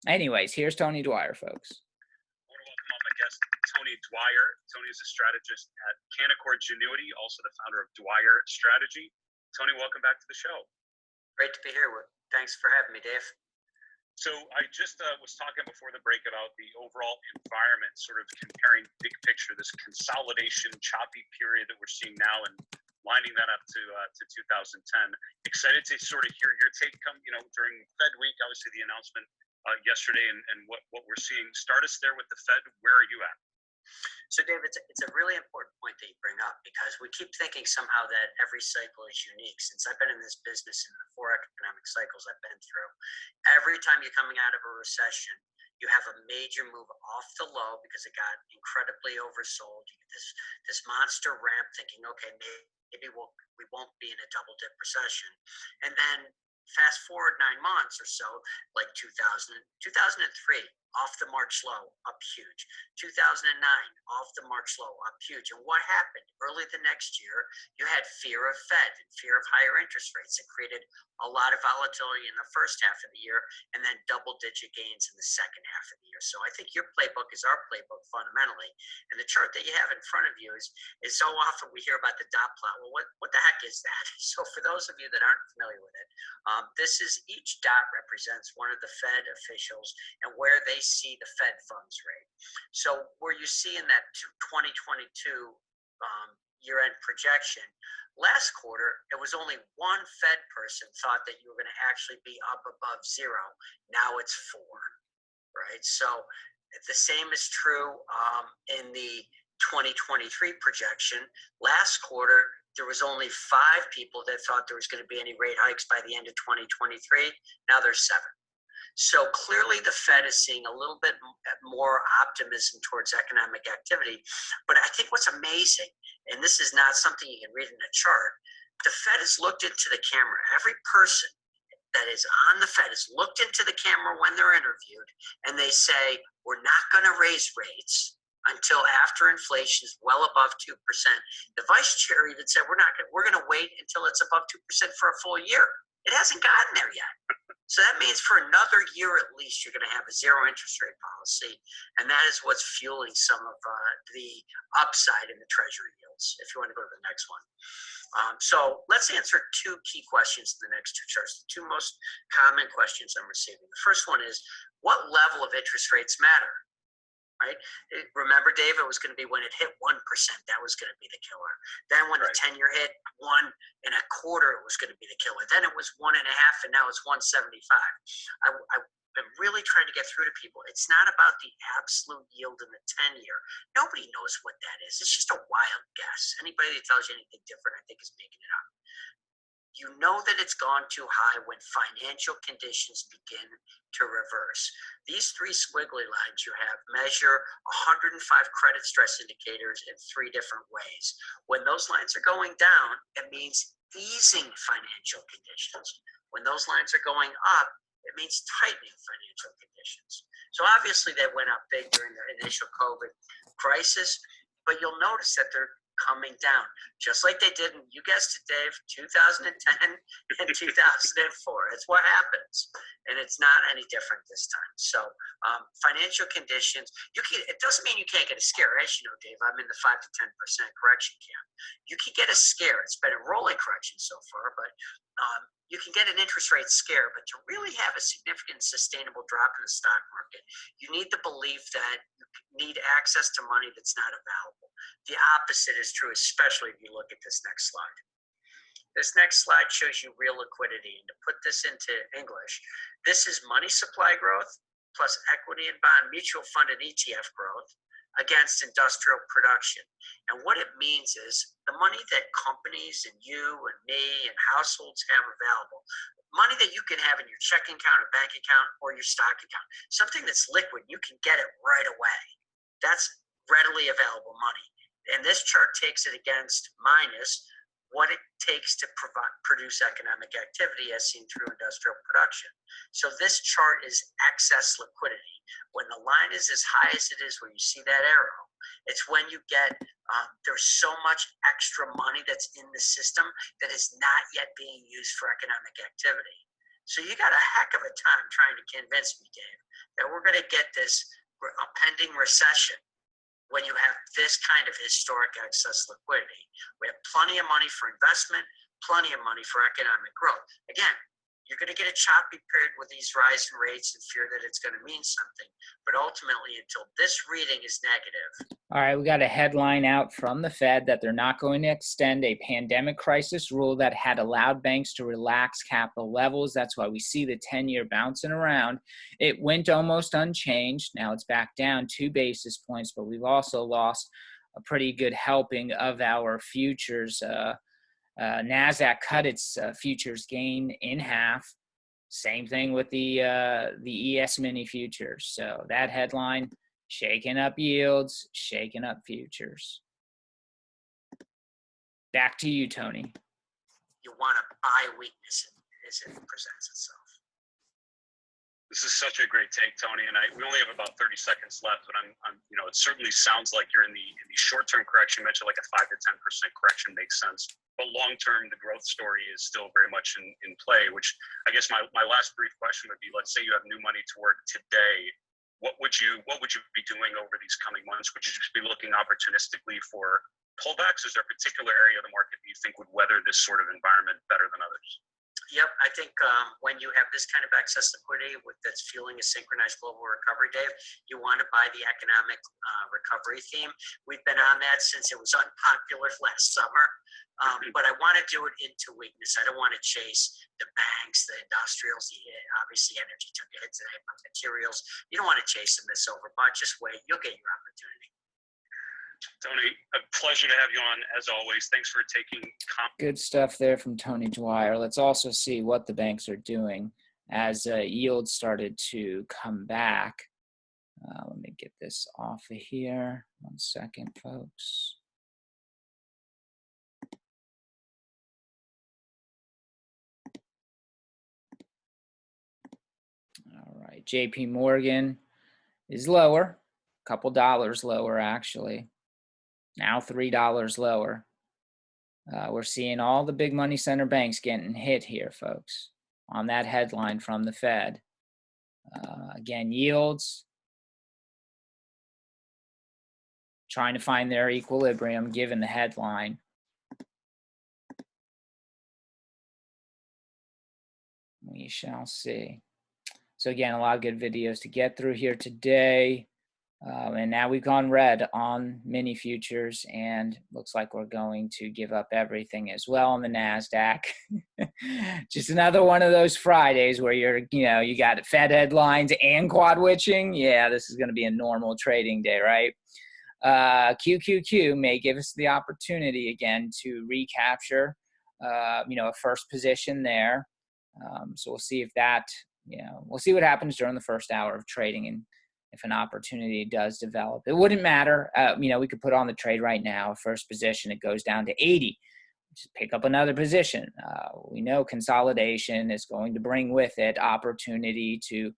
Anyways, here's Tony Dwyer, folks. I want to welcome on my guest, Tony Dwyer. Tony is a strategist at Canaccord Genuity, also the founder of Dwyer Strategy. Tony, welcome back to the show. Great to be here. Thanks for having me, Dave. So I just was talking before the break about the overall environment, sort of comparing big picture, this consolidation, choppy period that we're seeing now, and lining that up to 2010. Excited to sort of hear your take during Fed week, obviously the announcement yesterday and what we're seeing. Start us there with the Fed. Where are you at? So, Dave, it's a really important point that you bring up, because we keep thinking somehow that every cycle is unique. Since I've been in this business in the 4 economic cycles I've been through, every time you're coming out of a recession, you have a major move off the low because it got incredibly oversold. You get this monster ramp thinking, okay, maybe we won't be in a double dip recession. And then fast forward 9 months or so, like 2003, off the March low, up huge. 2009, off the March low, up huge. And what happened? Early the next year, you had fear of Fed and fear of higher interest rates. It created a lot of volatility in the first half of the year and then double-digit gains in the second half of the year. So I think your playbook is our playbook fundamentally. And the chart that you have in front of you is so often we hear about the dot plot. Well, what the heck is that? So for those of you that aren't familiar with it, this is each dot represents one of the Fed officials and where they see the Fed funds rate. So where you see in that 2022 year-end projection, last quarter, it was only one Fed person thought that you were going to actually be up above zero. Now it's 4, right? So the same is true in the 2023 projection. Last quarter, there was only 5 people that thought there was going to be any rate hikes by the end of 2023. Now there's 7. So clearly the Fed is seeing a little bit more optimism towards economic activity. But I think what's amazing, and this is not something you can read in a chart, the Fed has looked into the camera. Every person that is on the Fed has looked into the camera when they're interviewed, and they say, we're not going to raise rates until after inflation is well above 2%. The vice chair even said, we're going to wait until it's above 2% for a full year. It hasn't gotten there yet. So that means for another year at least, you're going to have a zero interest rate policy. And that is what's fueling some of the upside in the treasury yields, if you want to go to the next one. So let's answer 2 key questions in the next 2 charts. The 2 most common questions I'm receiving. The first one is, what level of interest rates matter? Right? Remember, Dave, it was going to be when it hit 1%, that was going to be the killer. Then when the 10-year hit 1.25, it was going to be the killer. Then it was 1.5, and now it's 1.75. I'm really trying to get through to people. It's not about the absolute yield in the 10-year. Nobody knows what that is. It's just a wild guess. Anybody that tells you anything different, I think, is making it up. You know that it's gone too high when financial conditions begin to reverse. These 3 squiggly lines you have measure 105 credit stress indicators in 3 different ways. When those lines are going down, it means easing financial conditions. When those lines are going up, it means tightening financial conditions. So obviously they went up big during the initial COVID crisis, but you'll notice that they're coming down, just like they did, and you guessed it, Dave, 2010 and 2004. It's what happens, and it's not any different this time. So financial conditions, it doesn't mean you can't get a scare. As you know, Dave, I'm in the 5 to 10% correction camp. You can get a scare. It's been a rolling correction so far, but you can get an interest rate scare. But to really have a significant sustainable drop in the stock market, you need the belief that you need access to money that's not available. The opposite is true, especially if you look at this next slide. This next slide shows you real liquidity. And to put this into English, this is money supply growth plus equity and bond mutual fund and ETF growth against industrial production. And what it means is the money that companies and you and me and households have available, money that you can have in your checking account or bank account or your stock account, something that's liquid, you can get it right away. That's readily available money. And this chart takes it against minus what it takes to produce economic activity as seen through industrial production. So this chart is excess liquidity. When the line is as high as it is, where you see that arrow, it's when you get, there's so much extra money that's in the system that is not yet being used for economic activity. So you got a heck of a time trying to convince me, Dave, that we're going to get this pending recession when you have this kind of historic excess liquidity. We have plenty of money for investment, plenty of money for economic growth. Again, you're going to get a choppy period with these rising rates and fear that it's going to mean something. But ultimately, until this reading is negative. All right, we got a headline out from the Fed that they're not going to extend a pandemic crisis rule that had allowed banks to relax capital levels. That's why we see the 10-year bouncing around. It went almost unchanged. Now it's back down 2 basis points, but we've also lost a pretty good helping of our futures. Nasdaq cut its futures gain in half. Same thing with the ES mini futures. So that headline, shaking up yields, shaking up futures. Back to you, Tony. You want to buy weakness as it presents itself. This is such a great take, Tony, and we only have about 30 seconds left, but you know, it certainly sounds like you're in the short-term correction. You mentioned like a 5 to 10% correction makes sense, but long-term, the growth story is still very much in play. Which I guess my last brief question would be: let's say you have new money to work today. What would you be doing over these coming months? Would you just be looking opportunistically for pullbacks? Is there a particular area of the market that you think would weather this sort of environment better than others? Yep, I think when you have this kind of excess liquidity that's fueling a synchronized global recovery, Dave, you want to buy the economic recovery theme. We've been on that since it was unpopular last summer, but I want to do it into weakness. I don't want to chase the banks, the industrials, obviously energy took a hit today, but materials. You don't want to chase them this overbought. Just wait. You'll get your opportunity. Tony, a pleasure to have you on as always. Thanks for taking good stuff there from Tony Dwyer. Let's also see what the banks are doing as yields started to come back. Let me get this off of here. 1 second, folks. All right, JP Morgan is lower, a couple dollars lower actually. Now $3 lower. We're seeing all the big money center banks getting hit here, folks, on that headline from the Fed. Again, yields trying to find their equilibrium given the headline. We shall see. So again, a lot of good videos to get through here today. And now we've gone red on mini futures, and looks like we're going to give up everything as well on the Nasdaq. Just another one of those Fridays where you got Fed headlines and quad witching. Yeah, this is going to be a normal trading day, right? QQQ may give us the opportunity again to recapture, a first position there. So we'll see if that, we'll see what happens during the first hour of trading, and if an opportunity does develop. It wouldn't matter. We could put on the trade right now, first position, it goes down to 80. Just pick up another position. We know consolidation is going to bring with it opportunity to,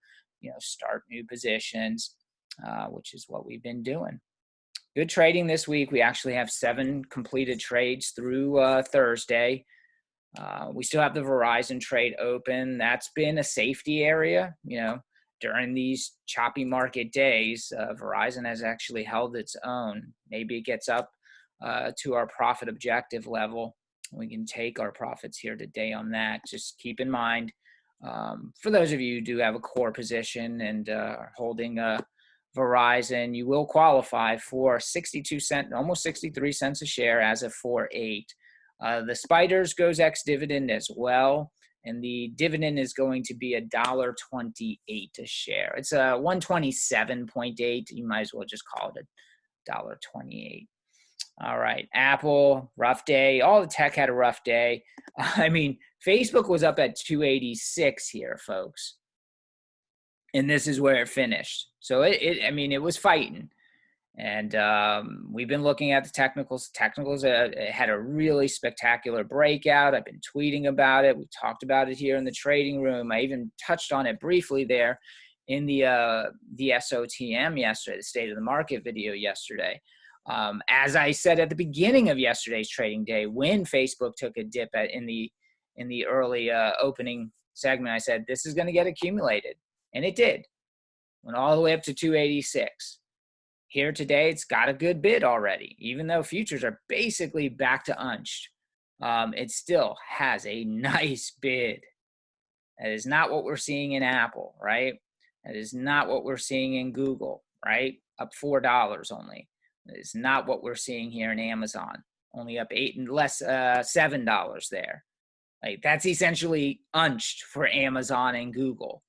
start new positions, which is what we've been doing. Good trading this week. We actually have 7 completed trades through Thursday. We still have the Verizon trade open. That's been a safety area, during these choppy market days. Verizon has actually held its own. Maybe it gets up to our profit objective level. We can take our profits here today on that. Just keep in mind, for those of you who do have a core position and are holding Verizon, you will qualify for 62 cents, almost 63 cents a share as of 4/8. The Spiders goes ex-dividend as well. And the dividend is going to be $1.28 a share. It's a 127.8. You might as well just call it $1.28. All right, Apple, rough day. All the tech had a rough day. I mean, Facebook was up at 286 here, folks. And this is where it finished. So it was fighting. And we've been looking at the technicals. Technicals had a really spectacular breakout. I've been tweeting about it. We talked about it here in the trading room. I even touched on it briefly there in the SOTM yesterday, the State of the Market video yesterday. As I said at the beginning of yesterday's trading day, when Facebook took a dip in the early opening segment, I said this is going to get accumulated, and it did. Went all the way up to 286. Here today, it's got a good bid already. Even though futures are basically back to unched, it still has a nice bid. That is not what we're seeing in Apple, right? That is not what we're seeing in Google, right? Up $4 only. That is not what we're seeing here in Amazon. Only up $7 there. Like, that's essentially unched for Amazon and Google.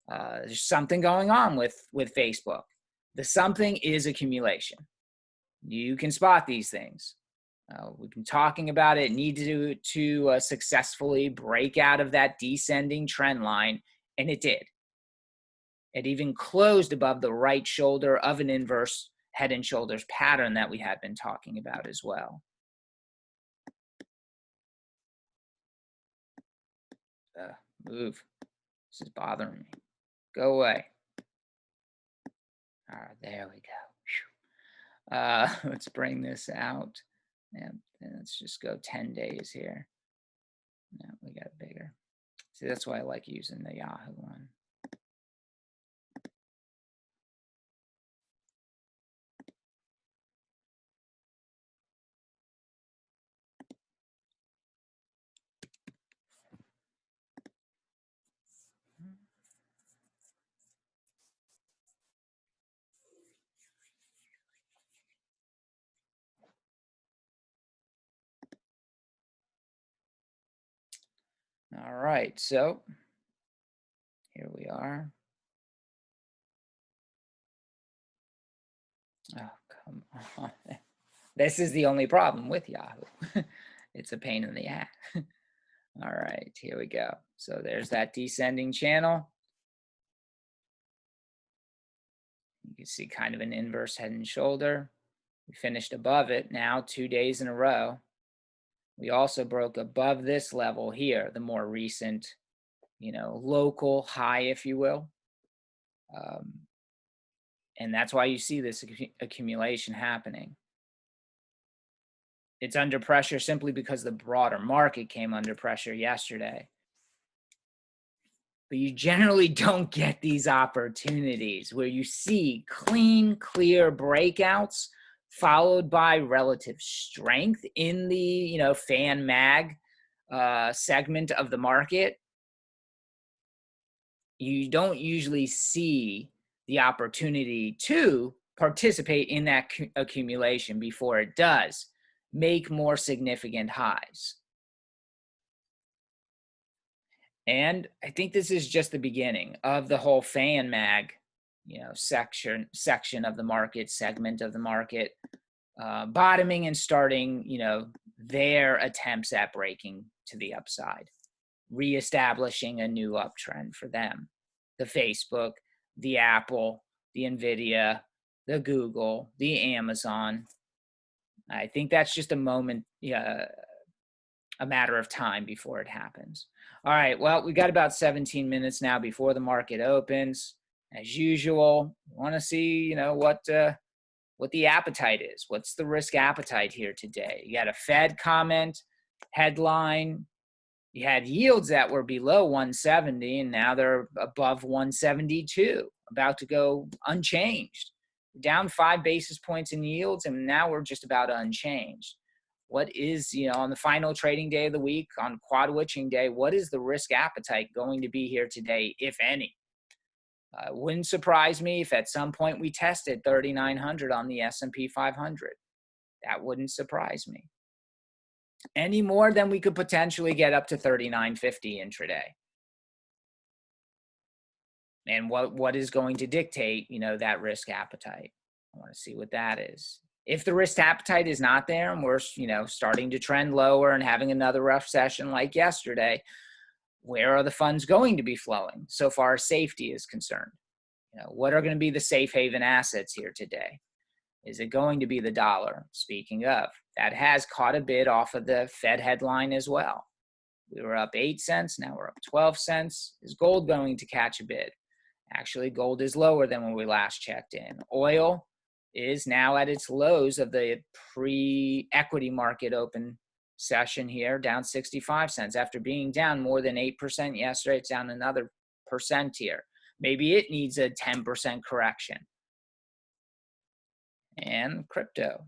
There's something going on with Facebook. The something is accumulation. You can spot these things. We've been talking about it. Need to successfully break out of that descending trend line, and it did. It even closed above the right shoulder of an inverse head and shoulders pattern that we had been talking about as well. Move. This is bothering me. Go away. All right, there we go. Let's bring this out. And let's just go 10 days here. Yeah, we got it bigger. See, that's why I like using the Yahoo one. All right, so here we are. Oh, come on. This is the only problem with Yahoo. It's a pain in the ass. All right, here we go. So there's that descending channel. You can see kind of an inverse head and shoulder. We finished above it now 2 days in a row. We also broke above this level here, the more recent, local high, if you will. And that's why you see this accumulation happening. It's under pressure simply because the broader market came under pressure yesterday. But you generally don't get these opportunities where you see clean, clear breakouts followed by relative strength in the, fan mag segment of the market. You don't usually see the opportunity to participate in that accumulation before it does make more significant highs. And I think this is just the beginning of the whole fan mag, section of the market, segment of the market, bottoming and starting, their attempts at breaking to the upside, reestablishing a new uptrend for them. The Facebook, the Apple, the Nvidia, the Google, the Amazon. I think that's just a moment, a matter of time before it happens. All right, well, we got about 17 minutes now before the market opens. As usual, we want to see, what the appetite is. What's the risk appetite here today? You got a Fed comment, headline. You had yields that were below 170, and now they're above 172, about to go unchanged. Down 5 basis points in yields, and now we're just about unchanged. What is, on the final trading day of the week, on quad witching day, what is the risk appetite going to be here today, if any? Wouldn't surprise me if at some point we tested 3,900 on the S&P 500. That wouldn't surprise me. Any more than we could potentially get up to 3,950 intraday. And what is going to dictate, that risk appetite? I want to see what that is. If the risk appetite is not there and we're, starting to trend lower and having another rough session like yesterday, where are the funds going to be flowing so far as safety is concerned? What are going to be the safe haven assets here today? Is it going to be the dollar? Speaking of, that has caught a bid off of the Fed headline as well. We were up 8 cents, now we're up 12 cents. Is gold going to catch a bid? Actually, gold is lower than when we last checked in. Oil is now at its lows of the pre-equity market open session here, down 65 cents. After being down more than 8% yesterday, it's down another percent here. Maybe it needs a 10% correction. And crypto.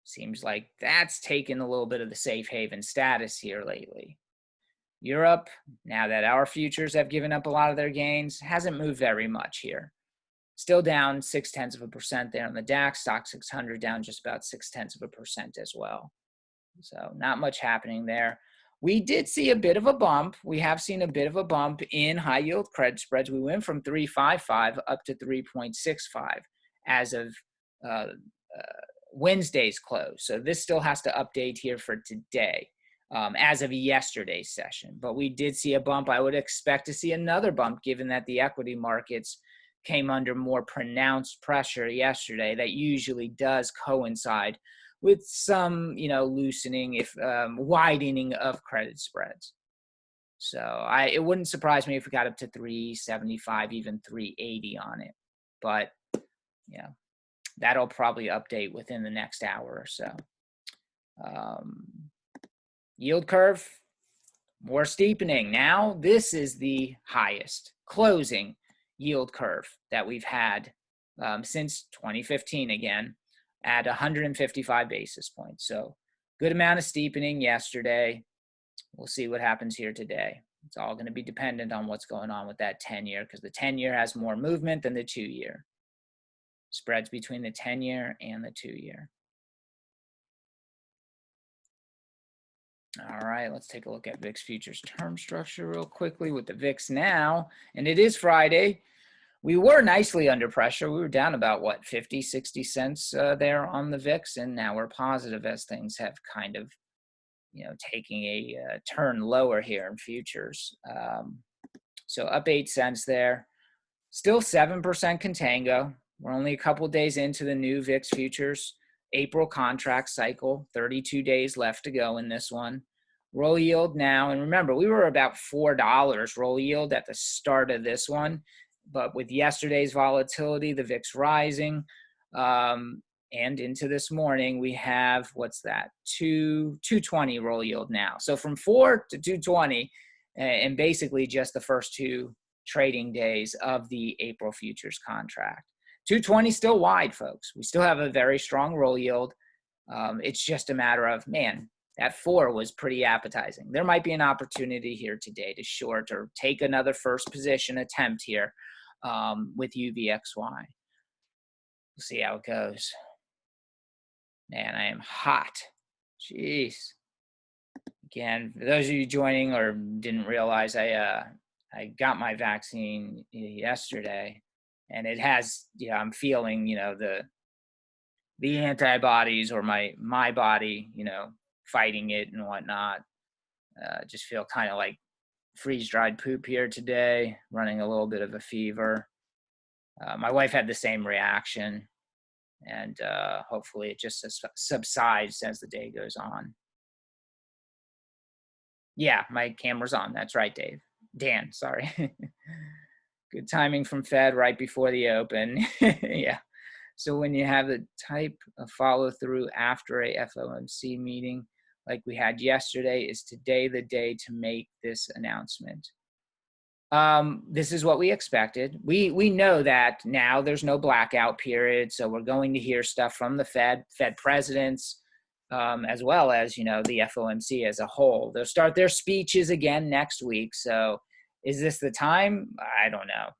Seems like that's taken a little bit of the safe haven status here lately. Europe, now that our futures have given up a lot of their gains, hasn't moved very much here. Still down 0.6% there on the DAX, stock 600 down just about 0.6% as well. So not much happening there. We did see a bit of a bump. We have seen a bit of a bump in high yield credit spreads. We went from 3.55 up to 3.65 as of Wednesday's close. So this still has to update here for today as of yesterday's session. But we did see a bump. I would expect to see another bump given that the equity markets came under more pronounced pressure yesterday. That usually does coincide with some, loosening, if widening of credit spreads. So it wouldn't surprise me if we got up to 375, even 380 on it. But yeah, that'll probably update within the next hour or so. Yield curve, more steepening. Now this is the highest closing yield curve that we've had since 2015 again at 155 basis points. So good amount of steepening yesterday. We'll see what happens here today. It's all going to be dependent on what's going on with that 10-year, because the 10-year has more movement than the 2-year. Spreads between the 10-year and the 2-year. All right, let's take a look at VIX futures term structure real quickly with the VIX now. And it is Friday. We were nicely under pressure. We were down about, what, 50, 60 cents there on the VIX. And now we're positive as things have kind of, taking a turn lower here in futures. So up 8 cents there. Still 7% contango. We're only a couple days into the new VIX futures April contract cycle. 32 days left to go in this one. Roll yield now, and remember, we were about $4 roll yield at the start of this one, but with yesterday's volatility, the VIX rising, and into this morning, we have, what's that, 220 roll yield now. So from 4 to 220, and basically just the first 2 trading days of the April futures contract. 220 still wide, folks. We still have a very strong roll yield. It's just a matter of, man, that 4 was pretty appetizing. There might be an opportunity here today to short or take another first position attempt here with UVXY. We'll see how it goes. Man, I am hot. Jeez. Again, for those of you joining or didn't realize, I got my vaccine yesterday, and it has, I'm feeling, the antibodies or my body, fighting it and whatnot. Just feel kind of like freeze-dried poop here today, running a little bit of a fever. My wife had the same reaction, and hopefully it just subsides as the day goes on. Yeah, my camera's on. That's right, Dave. Dan, sorry. Good timing from Fed right before the open. Yeah. So when you have the type of follow through after a FOMC meeting like we had yesterday, is today the day to make this announcement? This is what we expected. We know that now there's no blackout period, so we're going to hear stuff from the Fed presidents, as well as, the FOMC as a whole. They'll start their speeches again next week. So is this the time? I don't know.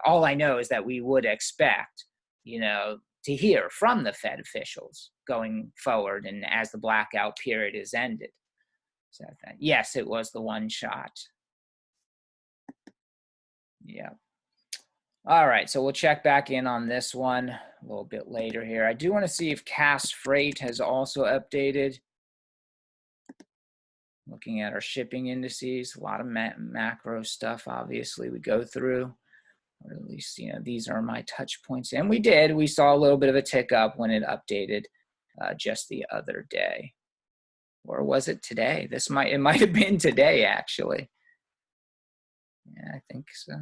All I know is that we would expect, to hear from the Fed officials going forward and as the blackout period is ended. So yes, it was the one shot. Yeah. All right, so we'll check back in on this one a little bit later here. I do want to see if Cass Freight has also updated. Looking at our shipping indices, a lot of macro stuff, obviously, we go through. Or at least, these are my touch points. And we saw a little bit of a tick up when it updated just the other day. Or was it today? It might have been today, actually. Yeah, I think so.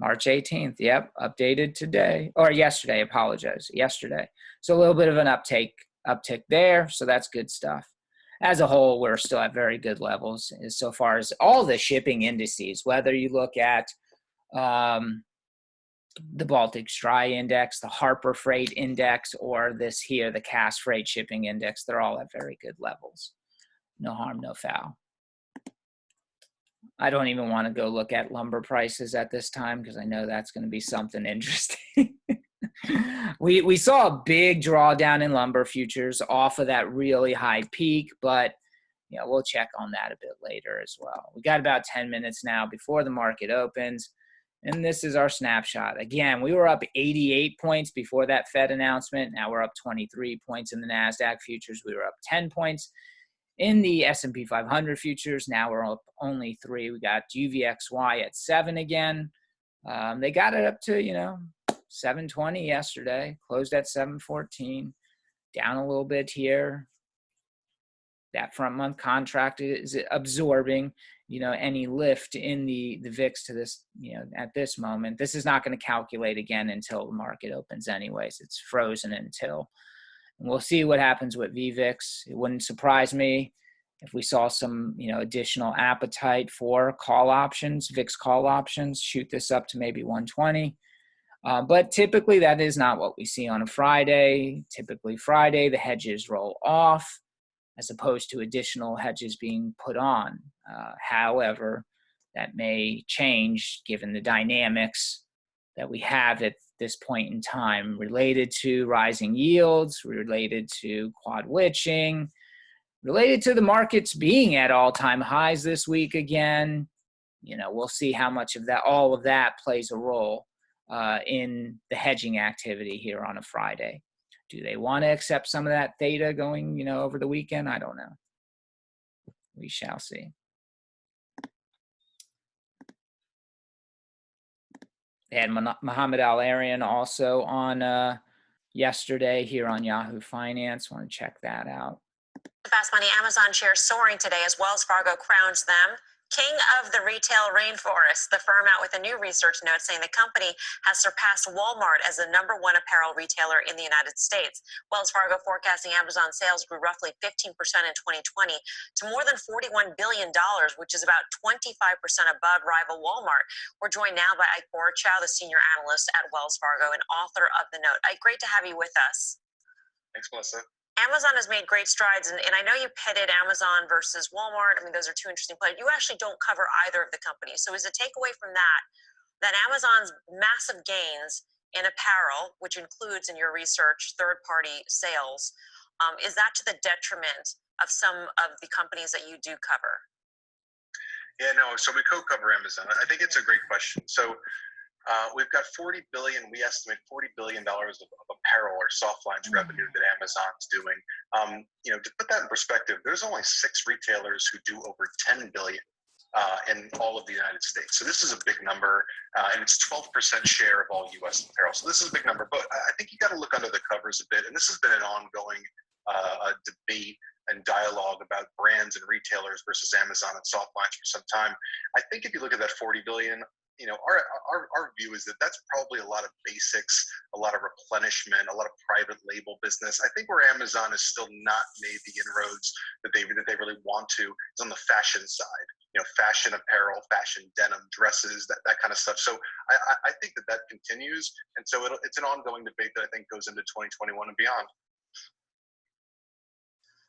March 18th, yep, updated today. Or yesterday, apologize, yesterday. So a little bit of an uptick there, so that's good stuff. As a whole, we're still at very good levels as so far as all the shipping indices, whether you look at the Baltic Dry Index, the Harper Freight Index, or this here, the Cass Freight Shipping Index, they're all at very good levels. No harm, no foul. I don't even want to go look at lumber prices at this time because I know that's going to be something interesting. We saw a big drawdown in lumber futures off of that really high peak, but we'll check on that a bit later as well. We got about 10 minutes now before the market opens. And this is our snapshot. Again, we were up 88 points before that Fed announcement. Now we're up 23 points in the Nasdaq futures. We were up 10 points in the S&P 500 futures. Now we're up only 3. We got UVXY at 7 again. They got it up to, 720 yesterday. Closed at 714. Down a little bit here. That front month contract is absorbing, any lift in the VIX to this, at this moment. This is not going to calculate again until the market opens anyways. It's frozen until. And we'll see what happens with VVIX. It wouldn't surprise me if we saw some, additional appetite for call options, VIX call options, shoot this up to maybe 120. But typically that is not what we see on a Friday. Typically Friday, the hedges roll off as opposed to additional hedges being put on. However, that may change given the dynamics that we have at this point in time related to rising yields, related to quad witching, related to the markets being at all-time highs this week again. We'll see how much of that, all of that plays a role in the hedging activity here on a Friday. Do they want to accept some of that theta going, over the weekend? I don't know. We shall see. They had Mohammed Al-Arian also on yesterday here on Yahoo Finance. Want to check that out. Fast money Amazon shares soaring today as Wells Fargo crowns them king of the retail rainforest. The firm out with a new research note saying the company has surpassed Walmart as the #1 apparel retailer in the United States. Wells Fargo forecasting Amazon sales grew roughly 15% in 2020 to more than $41 billion, which is about 25% above rival Walmart. We're joined now by Ike Borchow, the senior analyst at Wells Fargo and author of the note. Ike, great to have you with us. Thanks, Melissa. Amazon has made great strides, and I know you pitted Amazon versus Walmart. I mean, those are two interesting players. You actually don't cover either of the companies. So is the takeaway from that Amazon's massive gains in apparel, which includes in your research third-party sales, is that to the detriment of some of the companies that you do cover? Yeah, no, so we co-cover Amazon. I think it's a great question. So we've got $40 billion, we estimate $40 billion of apparel or soft lines revenue that Amazon's doing. To put that in perspective, there's only 6 retailers who do over $10 billion in all of the United States. So this is a big number, and it's 12% share of all U.S. apparel. So this is a big number, but I think you got to look under the covers a bit. And this has been an ongoing debate and dialogue about brands and retailers versus Amazon and soft lines for some time. I think if you look at that $40 billion, our view is that that's probably a lot of basics, a lot of replenishment, a lot of private label business. I think where Amazon has still not made the inroads that they really want to is on the fashion side. Fashion apparel, fashion denim, dresses, that kind of stuff. So I think that continues, and so it's an ongoing debate that I think goes into 2021 and beyond.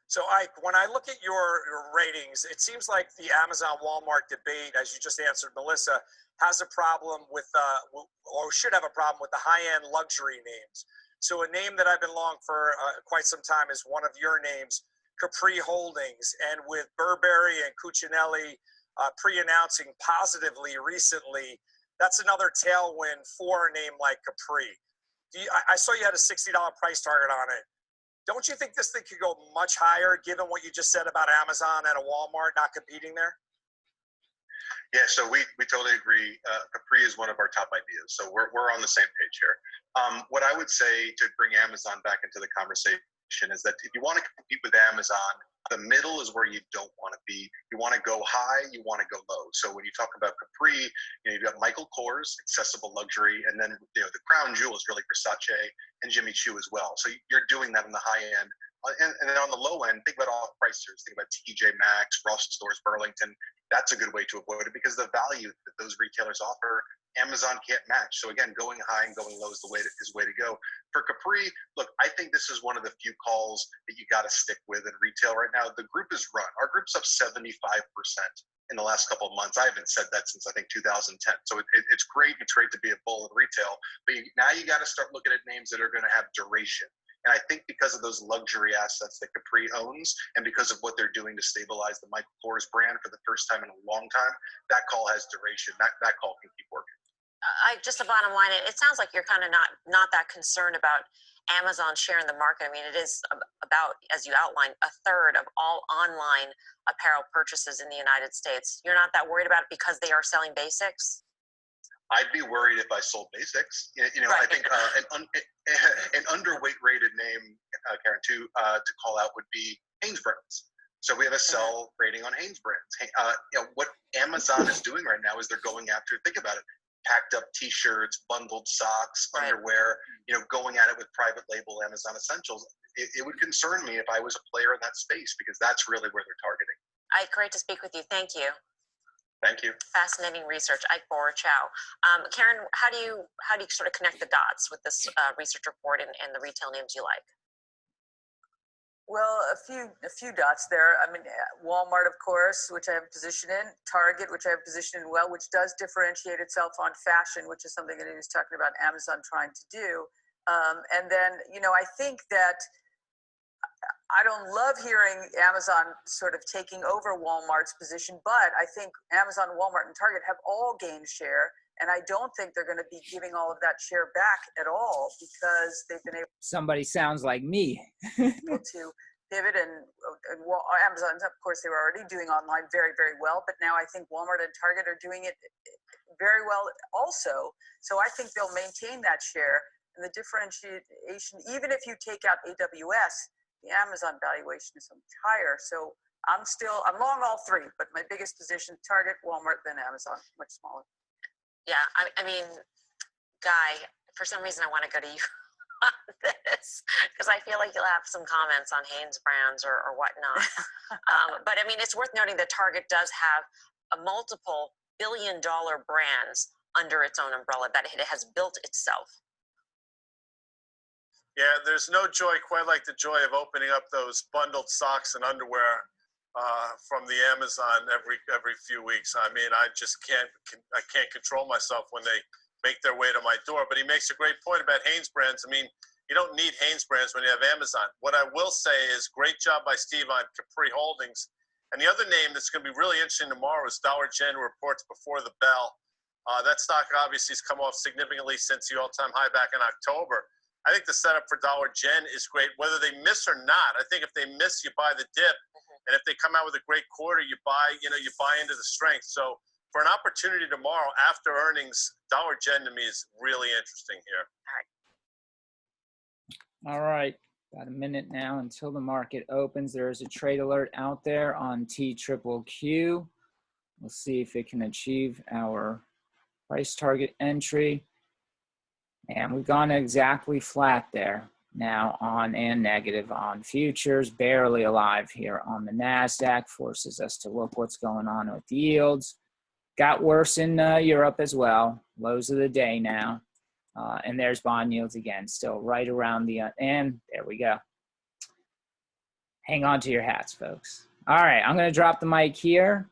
So, Ike, when I look at your ratings, it seems like the Amazon-Walmart debate, as you just answered Melissa, has a problem with, or should have a problem with the high-end luxury names. So a name that I've been long for quite some time is one of your names, Capri Holdings. And with Burberry and Cucinelli pre-announcing positively recently, that's another tailwind for a name like Capri. I saw you had a $60 price target on it. Don't you think this thing could go much higher, given what you just said about Amazon and a Walmart not competing there? Yeah, so we totally agree. Capri is one of our top ideas, so we're on the same page here. What I would say to bring Amazon back into the conversation is that if you want to compete with Amazon, the middle is where you don't want to be. You want to go high, you want to go low. So when you talk about Capri, you've got Michael Kors, accessible luxury, and then the crown jewel is really Versace and Jimmy Choo as well. So you're doing that on the high end. And then on the low end, think about off-pricers. Think about TJ Maxx, Ross Stores, Burlington. That's a good way to avoid it because the value that those retailers offer, Amazon can't match. So again, going high and going low is the way to go. For Capri, look, I think this is one of the few calls that you got to stick with in retail right now. The group is run. Our group's up 75% in the last couple of months. I haven't said that since I think 2010. So it's great. It's great to be a bull in retail, but now you got to start looking at names that are going to have duration. And I think because of those luxury assets that Capri owns and because of what they're doing to stabilize the Michael Kors brand for the first time in a long time, that call has duration. That call can keep working. Just the bottom line, it sounds like you're kind of not that concerned about Amazon share in the market. I mean, it is about, as you outlined, a third of all online apparel purchases in the United States. You're not that worried about it because they are selling basics? I'd be worried if I sold basics. Right. I think an underweight rated name, Karen, to call out would be Hanesbrands. So we have a sell rating on Hanes brands. What Amazon is doing right now is they're going after, think about it, packed up T-shirts, bundled socks, underwear, going at it with private label Amazon essentials. It would concern me if I was a player in that space, because that's really where they're targeting. Ike, great to speak with you. Thank you. Thank you. Fascinating research. Ike Borochow. Karen, how do you sort of connect the dots with this research report and the retail names you like? Well, a few dots there. I mean, Walmart, of course, which I have a position in. Target, which I have a position in, which does differentiate itself on fashion, which is something that he was talking about Amazon trying to do. And then, I think that I don't love hearing Amazon sort of taking over Walmart's position, but I think Amazon, Walmart, and Target have all gained share. And I don't think they're going to be giving all of that share back at all, because they've been able. Somebody sounds like me. To pivot, and Amazon, of course, they were already doing online very, very well, but now I think Walmart and Target are doing it very well also. So I think they'll maintain that share, and the differentiation, even if you take out AWS, the Amazon valuation is so much higher. So I'm long all three, but my biggest position, Target, Walmart, then Amazon, much smaller. Yeah, I mean, Guy, for some reason I want to go to you on this, because I feel like you'll have some comments on Hanes brands or whatnot. But I mean, it's worth noting that Target does have a multiple billion-dollar brands under its own umbrella that it has built itself. Yeah, there's no joy quite like the joy of opening up those bundled socks and underwear from the Amazon every few weeks. I mean, I just can't control myself when they make their way to my door. But he makes a great point about Hanes brands. I mean, you don't need Hanes brands when you have Amazon. What I will say is, great job by Steve on Capri Holdings. And the other name that's going to be really interesting tomorrow is Dollar Gen reports before the bell. That stock obviously has come off significantly since the all-time high back in October. I think the setup for Dollar Gen is great, whether they miss or not. I think if they miss, you buy the dip. And if they come out with a great quarter, you buy into the strength. So for an opportunity tomorrow after earnings, Dollar Gen to me is really interesting here. All right. About a minute now until the market opens. There is a trade alert out there on TQQQ. We'll see if it can achieve our price target entry. And we've gone exactly flat there now on and negative on futures, barely alive here on the Nasdaq, forces us to look what's going on with yields. Got worse in Europe as well, lows of the day now. And there's bond yields again, still right around the, and there we go. Hang on to your hats, folks. All right, I'm going to drop the mic here.